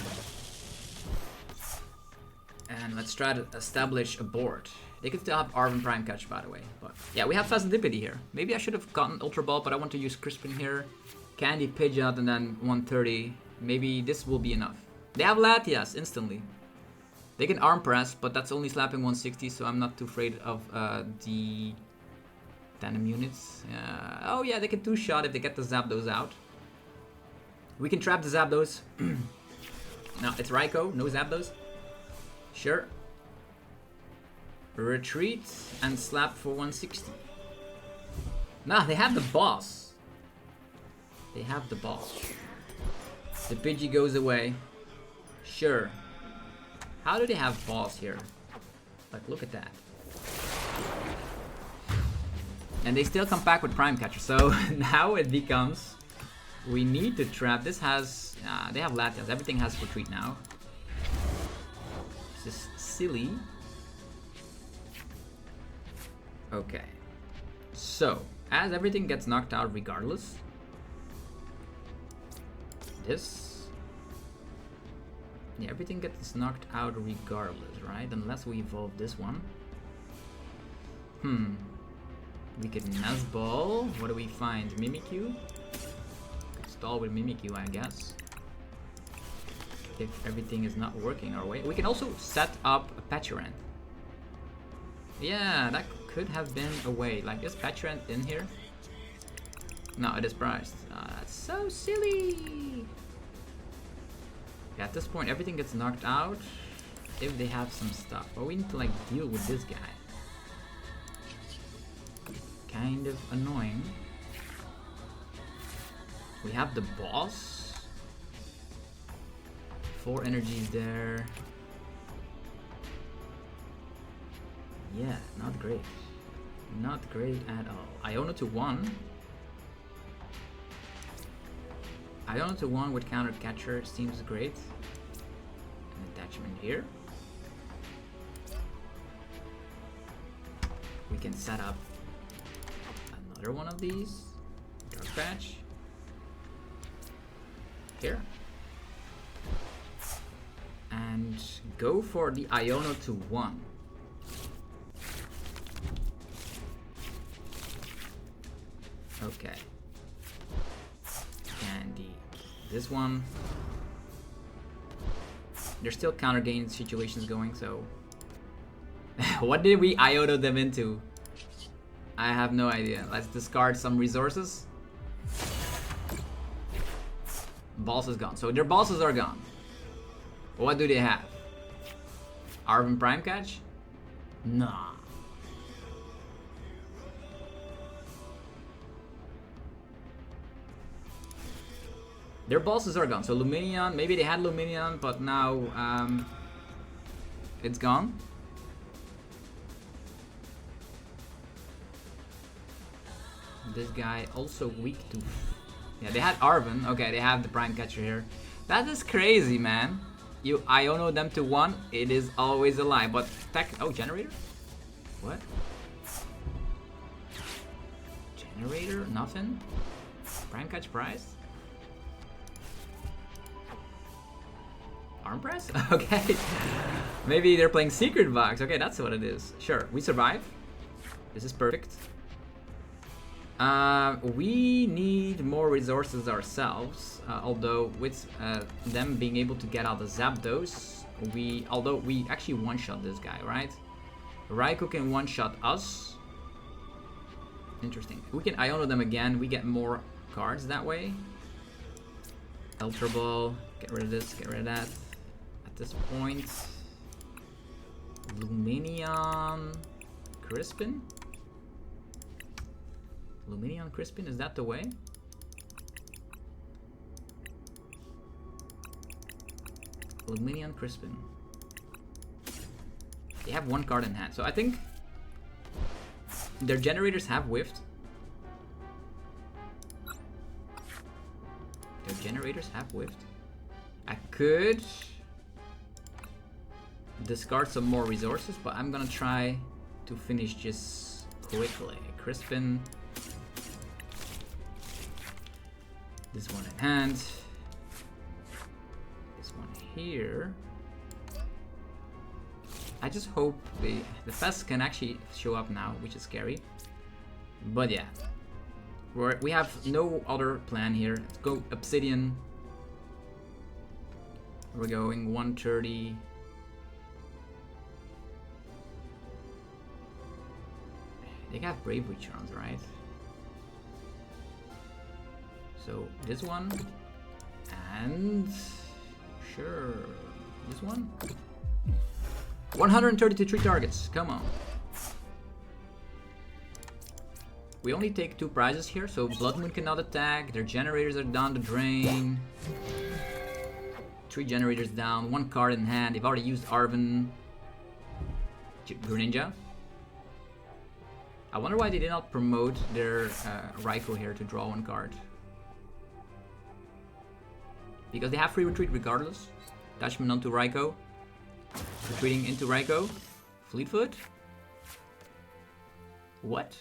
And let's try to establish a board. They could still have Arven Prime Catch, by the way. But yeah, we have Fezandipiti here. Maybe I should have gotten Ultra Ball, but I want to use Crispin here. Candy, Pidgeot, and then 130. Maybe this will be enough. They have Latias instantly. They can Arm Press, but that's only slapping 160, so I'm not too afraid of the tandem units. Oh yeah, they can 2-shot if they get the Zapdos out. We can trap the Zapdos. Now it's Raikou, no Zapdos. Sure. Retreat and slap for 160. Nah, they have the boss. They have the boss. The Pidgey goes away. Sure. How do they have boss here? Like, look at that. And they still come back with Prime Catcher. So now it becomes, we need to trap. This has, they have Latias. Everything has retreat now. This is silly. Okay. So, as everything gets knocked out regardless, this, yeah, everything gets knocked out regardless, right? Unless we evolve this one. We could Nazball. What do we find? Mimikyu? Could stall with Mimikyu, I guess. if everything is not working our way. We can also set up a Pecharunt. Yeah, that could have been a way. Like, is Pecharunt in here? No, it is priced. That's so silly. Yeah, at this point, everything gets knocked out if they have some stuff. But we need to, like, deal with this guy. Kind of annoying. We have the boss. 4 energies there. Yeah, not great. Not great at all. Iona to 1. Iona to 1 with counter catcher seems great. An attachment here. We can set up another one of these. Dark Patch. Here. And go for the Iona to 1. Okay. Candy. This one. There's still counter gain situations going, so. What did we Iota them into? I have no idea. Let's discard some resources. Balls is gone. So their bosses are gone. What do they have? Arven Prime Catch? Nah. Their bosses are gone. So Lumineon, maybe they had Lumineon, but now it's gone. This guy also weak to... Yeah, they had Arven. Okay, they have the Prime Catcher here. That is crazy, man. You Iono them to 1, it is always a lie. But oh, generator? What? Generator? Nothing? Prime Catch prize? Arm press? Okay. Maybe they're playing Secret Box. Okay, that's what it is. Sure, we survive. This is perfect. We need more resources ourselves, although with them being able to get out the Zapdos, although we actually one-shot this guy, right? Raikou can one-shot us. Interesting. We can Iono them again, we get more cards that way. Ultra Ball, get rid of this, get rid of that. At this point, Lumineon Crispin? Lumineon Crispin, is that the way? Lumineon Crispin. They have 1 card in hand, so I think their generators have whiffed. Their generators have whiffed. I could discard some more resources, but I'm gonna try to finish just quickly. Crispin. This one in hand. This one here. I just hope the Fez can actually show up now, which is scary. But yeah. We have no other plan here. Let's go Obsidian. We're going 130. They have Bravery Charms, right? So this one, and sure, this one. 132 3 targets, come on. We only take 2 prizes here, so Blood Moon cannot attack, their generators are down the drain. 3 generators down, 1 card in hand, they've already used Arven. Greninja. I wonder why they did not promote their Raikou here to draw 1 card. Because they have free retreat regardless. Attachment onto Raikou. Retreating into Raikou. Fleetfoot. What?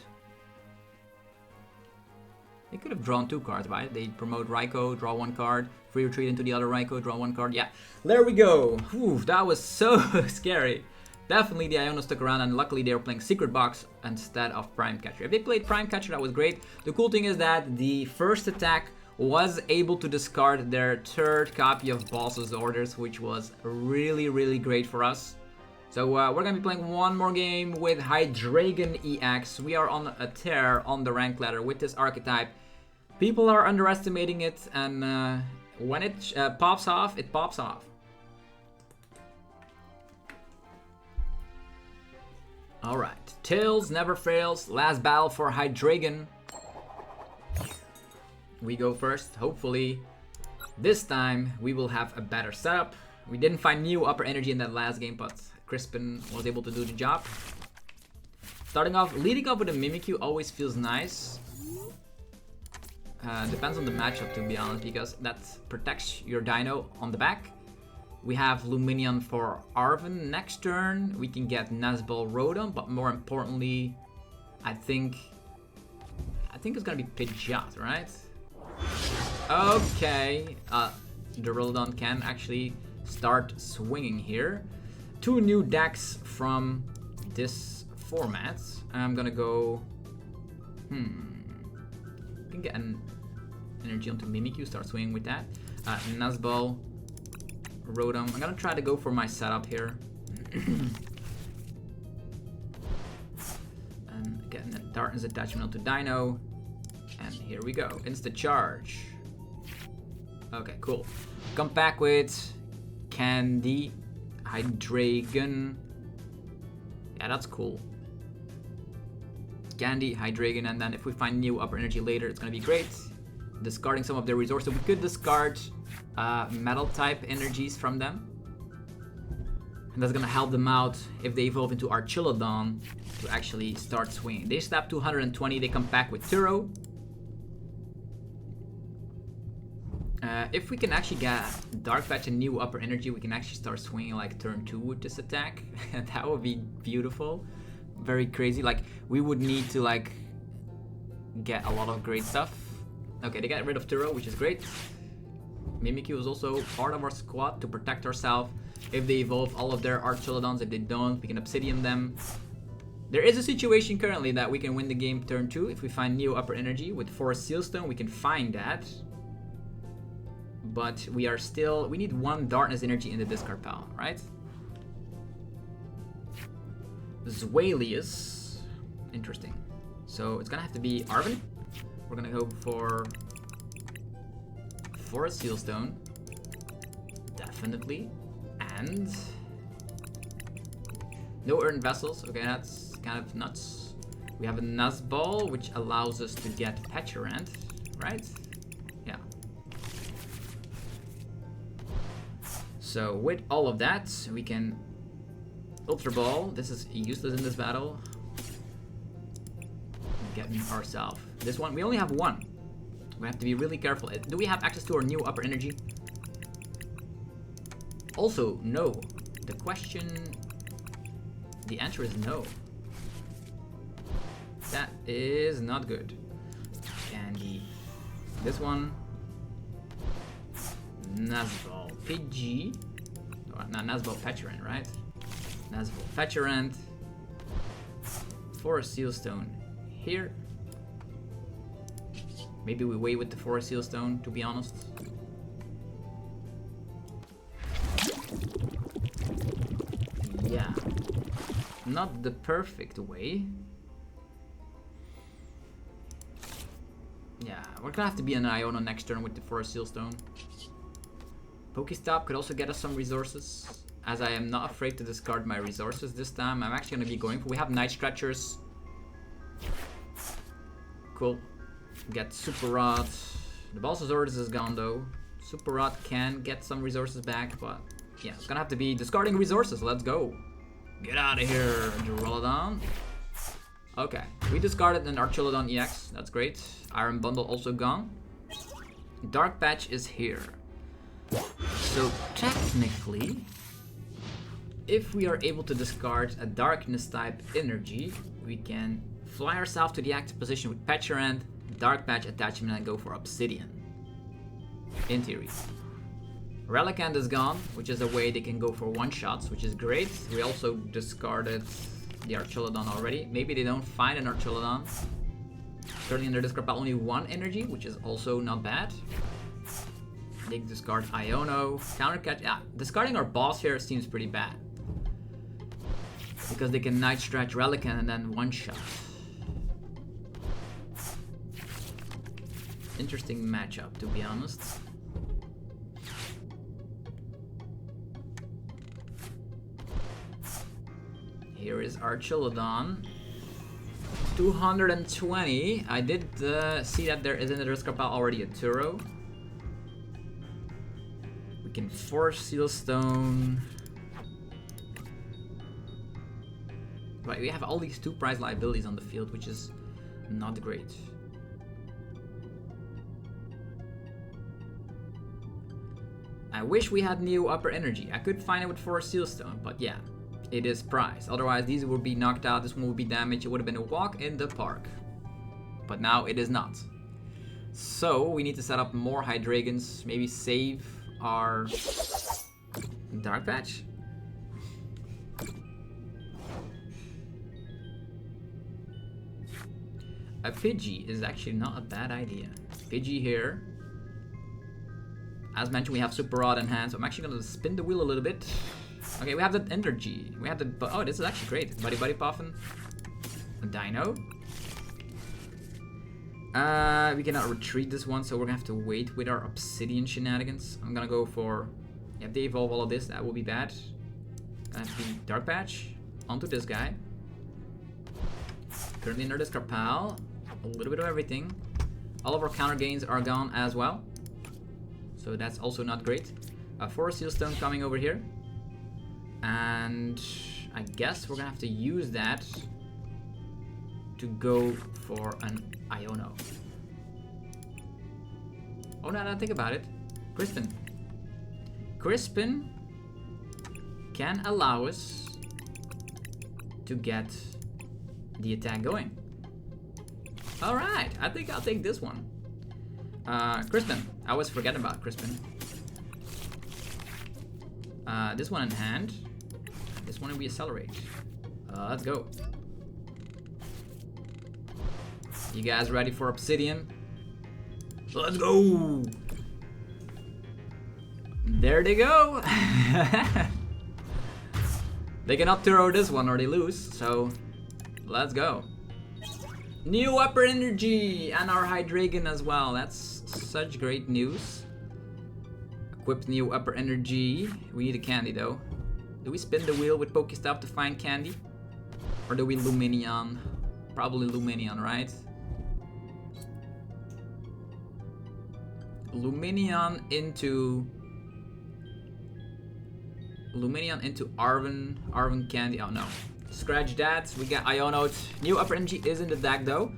They could have drawn 2 cards, right? They promote Raikou, draw 1 card. Free retreat into the other Raikou, draw 1 card. Yeah, there we go. Whew, that was so scary. Definitely the Iono stuck around, and luckily they were playing Secret Box instead of Prime Catcher. If they played Prime Catcher, that was great. The cool thing is that the first attack was able to discard their third copy of Boss's Orders, which was really great for us. So we're gonna be playing one more game with Hydreigon EX. We are on a tear on the rank ladder with this archetype. People are underestimating it, and when it pops off, it pops off. Alright, Tails never fails. Last battle for Hydreigon. We go first. Hopefully, this time we will have a better setup. We didn't find new upper energy in that last game, but Crispin was able to do the job. Starting off, leading off with a Mimikyu always feels nice. Depends on the matchup, to be honest, because that protects your Deino on the back. We have Lumineon for Arven. Next turn, we can get Nazball Rotom, but more importantly, I think it's gonna be Pidgeot, right? Okay, the Archaludon can actually start swinging here. Two new decks from this format. I'm gonna go. Can get an energy onto Mimikyu, start swinging with that. Nazball, Rotom. I'm gonna try to go for my setup here. And getting a Darkness attachment onto Deino. And here we go. Insta charge. Okay, cool. Come back with Candy, Hydreigon. Yeah, that's cool. Candy, Hydreigon, and then if we find new upper energy later, it's gonna be great. Discarding some of their resources. We could discard metal type energies from them. And that's gonna help them out if they evolve into Archaludon to actually start swinging. They step 220, they come back with Turo. If we can actually get Dark Patch and new upper energy, we can actually start swinging like turn 2 with this attack. That would be beautiful. Very crazy. Like, we would need to like get a lot of great stuff. Okay, they got rid of Turo, which is great. Mimikyu is also part of our squad to protect ourselves. If they evolve all of their Archaludons, if they don't, we can Obsidian them. There is a situation currently that we can win the game turn 2 if we find new upper energy. With Forest Sealstone, we can find that. But we need one Darkness energy in the discard pile, right? Zweilous. Interesting. So it's gonna have to be Arven. We're gonna go for Forest Sealstone. Definitely. And no Earthen Vessels. Okay, that's kind of nuts. We have a Nazball, which allows us to get Pecharunt, right? Yeah. So with all of that, we can Ultra Ball. This is useless in this battle. Getting ourselves this one. We only have one. We have to be really careful. Do we have access to our new upper energy? Also, no. The answer is no. That is not good. Candy. This one. Nazball Pidgey. Oh, not Nazball Pecharunt, right? Nazball Pecharunt. Forest Sealstone here. Maybe we wait with the Forest Sealstone, to be honest. Yeah. Not the perfect way. Yeah, we're gonna have to be an Iona next turn with the Forest Sealstone. Pokestop could also get us some resources. As I am not afraid to discard my resources this time, I'm actually gonna be going for. We have Night Scratchers. Cool. Get Super Rod. The Boss's Orders is gone though. Super Rod can get some resources back, but yeah, it's gonna have to be discarding resources. Let's go. Get out of here, Archaludon. Okay, we discarded an Archaludon EX. That's great. Iron Bundle also gone. Dark Patch is here. So technically, if we are able to discard a Darkness type energy, we can fly ourselves to the active position with Pecharunt, Dark Patch attachment, and go for Obsidian. In theory. Relicanth is gone, which is a way they can go for one-shots, which is great. We also discarded the Archaludon already. Maybe they don't find an Archaludon. Currently under discard pile only 1 energy, which is also not bad. They discard Iono. Counter catch. Yeah, discarding our boss here seems pretty bad. Because they can Night Stretch Relican and then one-shot. Interesting matchup, to be honest. Here is Archaludon. 220. I did see that there is in the discard pile already a Turo. We can force Seal Stone. Right, we have all these 2 prize liabilities on the field, which is not great. I wish we had new upper energy. I could find it with Forest Seal Stone, but yeah, it is prize. Otherwise, these would be knocked out. This one would be damaged. It would have been a walk in the park. But now it is not. So we need to set up more Hydreigons. Maybe save our Dark Patch. A Pidgey is actually not a bad idea. Pidgey here. As mentioned, we have Super Rod in hand, so I'm actually gonna spin the wheel a little bit. Okay, we have the energy. We have the. Oh, this is actually great. Buddy-Buddy Poffin. A Deino. We cannot retreat this one, so we're gonna have to wait with our Obsidian shenanigans. I'm gonna go for. Yeah, if they evolve all of this, that will be bad. Gonna have to be Dark Patch onto this guy. Currently under discard pile. A little bit of everything. All of our counter gains are gone as well. So that's also not great. Forest Seal Stone coming over here. And I guess we're gonna have to use that to go for an Iono. Oh, now that I think about it. Crispin. Crispin can allow us to get the attack going. Alright, I think I'll take this one. Crispin. I always forget about Crispin. This one in hand. This one we accelerate. Let's go. You guys ready for Obsidian? Let's go! There they go! They cannot throw this one or they lose, so let's go. New upper energy and our Hydreigon as well. That's such great news. Equipped new upper energy. We need a candy though. Do we spin the wheel with Pokestop to find candy? Or do we Lumineon? Probably Lumineon, right? Lumineon into Arven Candy. Oh no. Scratch that. We got Iono. New upper energy is in the deck though.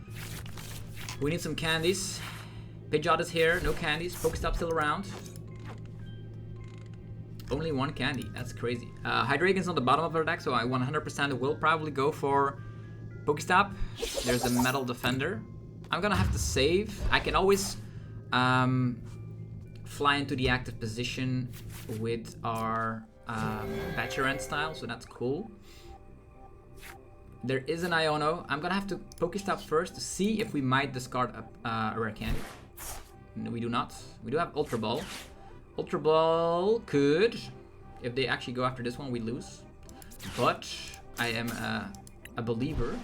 We need some candies. Pidgeot is here. No candies. Pokestop still around. Only 1 candy. That's crazy. Hydreigon's on the bottom of our deck, so I 100% will probably go for Pokestop. There's a Metal Defender. I'm gonna have to save. I can always fly into the active position with our Pecharunt style, so that's cool. There is an Iono. I'm gonna have to Pokestop first to see if we might discard a Rare Candy. No, we do not. We do have Ultra Ball. Ultra Ball could. If they actually go after this one, we lose. But I am a believer.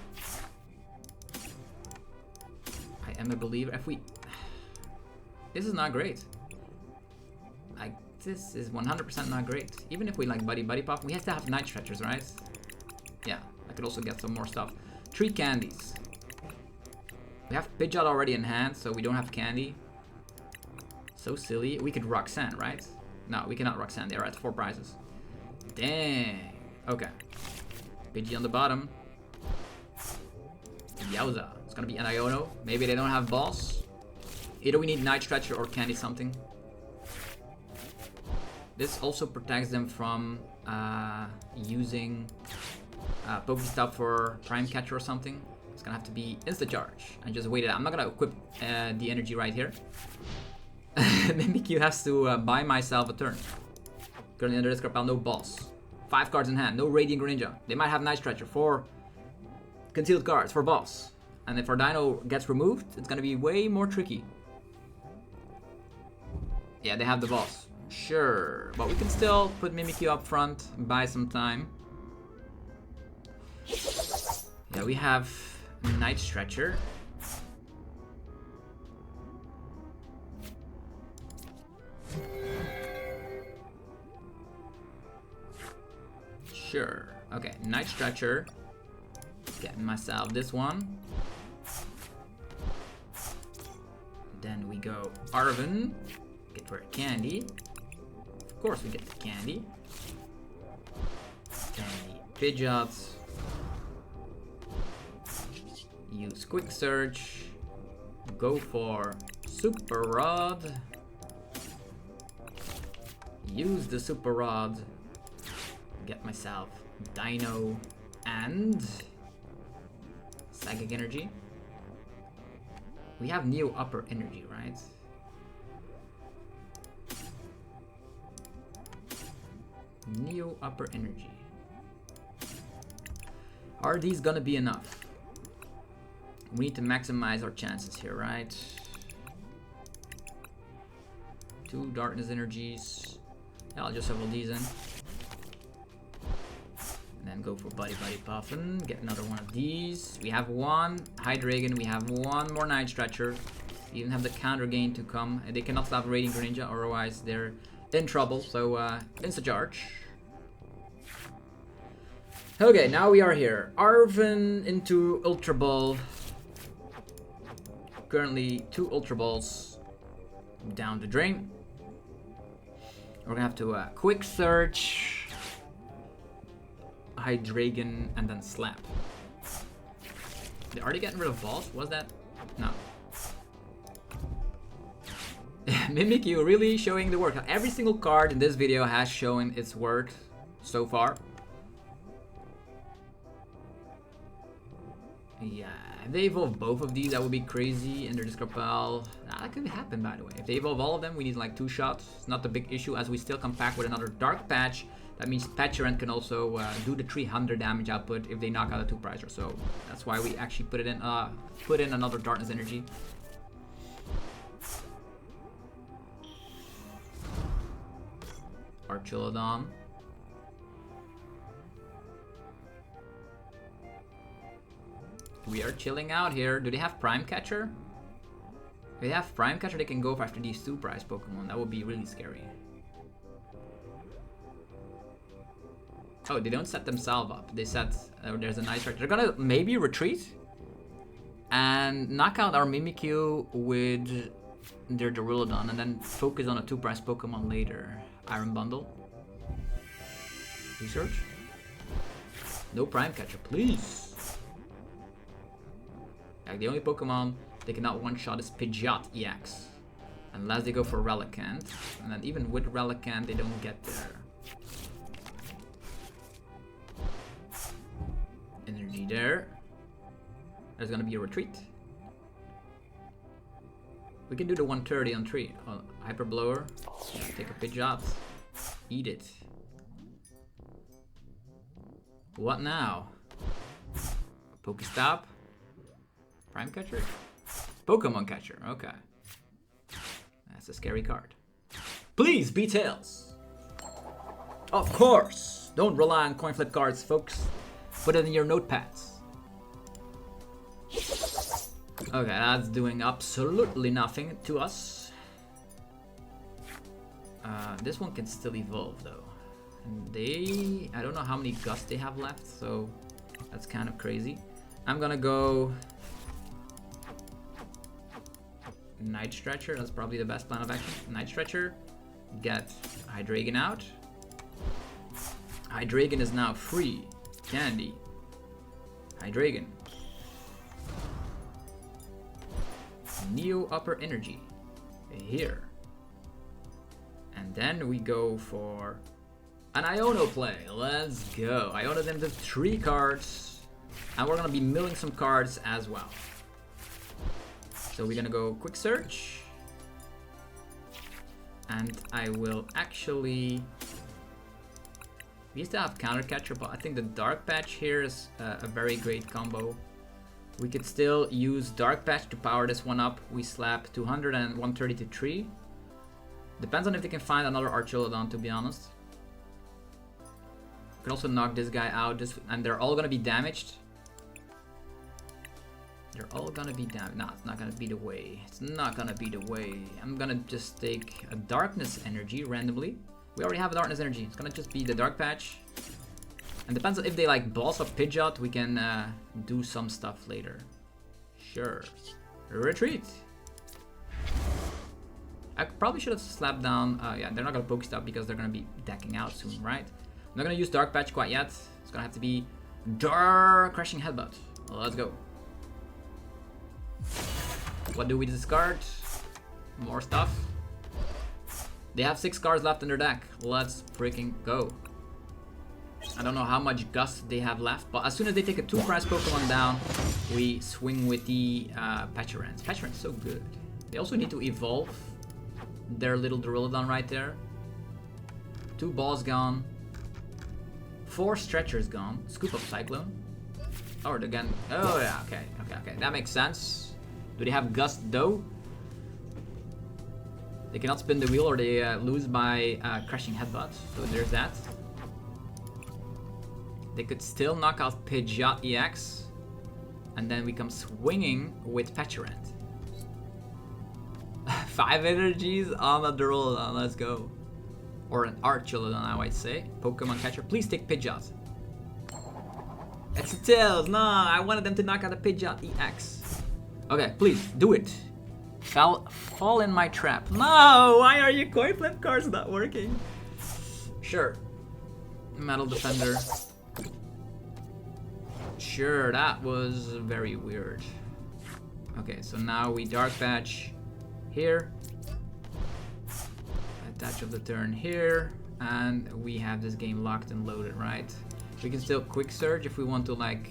I am a believer. If we... This is not great. This is 100% not great. Even if we like Buddy-Buddy Poffin, we have to have Night Stretchers, right? Yeah, I could also get some more stuff. 3 candies. We have Pidgeot already in hand, so we don't have candy. So silly. We could Roxanne, right? No, we cannot Roxanne. They're at 4 prizes. Dang. Okay. Pidgey on the bottom. Yowza. It's gonna be an Iono. Maybe they don't have boss. Either we need Night Stretcher or candy something. This also protects them from using Pokestop for Prime Catcher or something. It's gonna have to be Insta Charge. I just waited. I'm not gonna equip the energy right here. Mimikyu has to buy myself a turn. Currently under discard pile, no boss. 5 cards in hand, no Radiant Greninja. They might have Night Stretcher for concealed cards for boss. And if our Deino gets removed, it's gonna be way more tricky. Yeah, they have the boss. Sure, but we can still put Mimikyu up front and buy some time. Yeah, we have Night Stretcher. Sure. Okay, Night Stretcher. Getting myself this one. Then we go Arven. Get Rare Candy. Of course we get the candy. Candy. Pidgeot. Use Quick Search. Go for Super Rod. Use the Super Rod. Get myself Deino and Psychic Energy. We have Neo Upper Energy, right? Neo Upper Energy. Are these gonna be enough? We need to maximize our chances here, right? 2 Darkness Energies. Yeah, I'll just have all these in. And then go for Buddy-Buddy Poffin. Get another one of these. We have 1 Hydreigon. We have 1 more Night Stretcher. We even have the counter gain to come. And they cannot stop Radiant Greninja, otherwise they're in trouble. So, Insta Charge. Okay, now we are here. Arven into Ultra Ball. Currently 2 Ultra Balls down the drain. We're gonna have to Quick Search, Hydreigon, and then Slap. Are they getting rid of balls? Was that? No. Mimikyu really showing the work. Every single card in this video has shown its work so far. Yeah, if they evolve both of these, that would be crazy. And their PAL, that could happen, by the way. If they evolve all of them, we need like 2 shots. It's not the big issue, as we still come back with another Dark Patch. That means Pecharunt can also do the 300 damage output if they knock out a 2-pricer. So that's why we actually put in another Darkness Energy. Archaludon. We are chilling out here. Do they have Prime Catcher? If they have Prime Catcher, they can go after these 2-price Pokemon. That would be really scary. Oh, they don't set themselves up. They set... there's a nice... They're gonna maybe retreat and knock out our Mimikyu with their Archaludon and then focus on a 2-price Pokemon later. Iron Bundle. Research. No Prime Catcher, please. Like, the only Pokemon they cannot one-shot is Pidgeot EX. Unless they go for Relicanth. And then even with Relicanth, they don't get there. Energy there. There's gonna be a retreat. We can do the 130 on 3. Hyper Blower. Yeah, take a Pidgeot. Eat it. What now? Pokestop. Prime Catcher? Pokemon Catcher, okay. That's a scary card. Please be Tails! Of course! Don't rely on coin flip cards, folks. Put it in your notepads. Okay, that's doing absolutely nothing to us. This one can still evolve though. And I don't know how many Gust they have left, so that's kind of crazy. I'm gonna go Night Stretcher. That's probably the best plan of action. Night Stretcher, get Hydreigon out. Hydreigon is now free. Candy. Hydreigon. Neo Upper Energy. Here. And then we go for an Iono play. Let's go. Iono them to 3 cards. And we're gonna be milling some cards as well. So we're gonna go Quick Search. And I will actually... We used to have Counter Catcher, but I think the Dark Patch here is a very great combo We could still use Dark Patch to power this one up. We slap 200 and 130 to 3. Depends on if they can find another Archaludon, to be honest. Could also knock this guy out, and they're all gonna be damaged. They're all gonna be damaged. No, it's not gonna be the way. It's not gonna be the way. I'm gonna just take a Darkness Energy randomly. We already have a Darkness Energy. It's gonna just be the Dark Patch. And depends on if they like boss up Pidgeot, we can do some stuff later. Sure. Retreat. I probably should have slapped down. Yeah, they're not gonna Pokestop because they're gonna be decking out soon, right? I'm not gonna use Dark Patch quite yet. It's gonna have to be Dark Crashing Headbutt. Let's go. What do we discard? More stuff. They have 6 cards left in their deck. Let's freaking go. I don't know how much Gust they have left, but as soon as they take a 2-price Pokemon down, we swing with the Pecharunt. Pecharunt's so good. They also need to evolve their little Duraludon right there. 2 balls gone. 4 stretchers gone. Scoop up Cyclone. Or again. Oh yeah, okay. That makes sense. Do they have Gust though? They cannot spin the wheel or they lose by Crashing Headbutt. So there's that. They could still knock out Pidgeot EX. And then we come swinging with Pecharunt. 5 energies on a Duraludon. Let's go. Or an Archaludon, I might say. Pokemon catcher. Please take Pidgeot. It's a Tails. No, I wanted them to knock out a Pidgeot EX. Okay, please, do it. Fall in my trap. No, why are your coin flip cards not working? Sure. Metal Defender. Sure, that was very weird. Okay, so now we Dark Patch here. Attach of the turn here. And we have this game locked and loaded, right? We can still Quick Surge if we want to, like,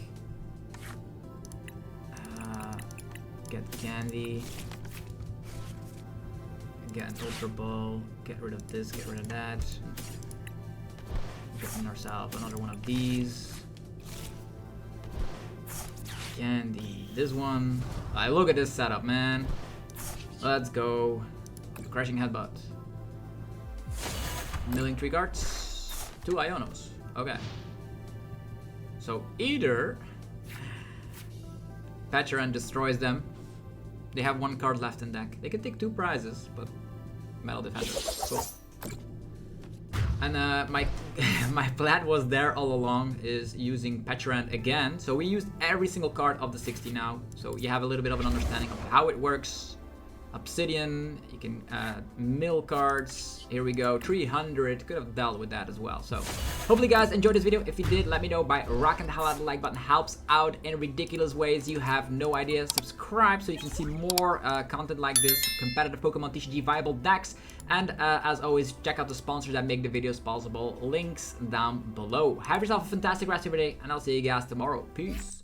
get Candy. Get an Ultra Ball. Get rid of this, get rid of that. Getting ourselves another one of these. Candy. This one. Look at this setup, man. Let's go. Crashing Headbutt. Milling 3 cards. 2 Ionos. Okay. So either Pecharunt destroys them. They have 1 card left in deck. They can take 2 prizes, but Metal Defender. Cool. And my plan was there all along is using Pecharunt again. So we used every single card of the 60 now. So you have a little bit of an understanding of how it works. Obsidian, you can mill cards. Here we go, 300. Could have dealt with that as well. So hopefully guys enjoyed this video. If you did, let me know by rocking the hell out of the like button. Helps out in ridiculous ways. You have no idea. Subscribe so you can see more content like this. Competitive Pokemon TCG viable decks. And as always, check out the sponsors that make the videos possible. Links down below. Have yourself a fantastic rest of your day, and I'll see you guys tomorrow. Peace.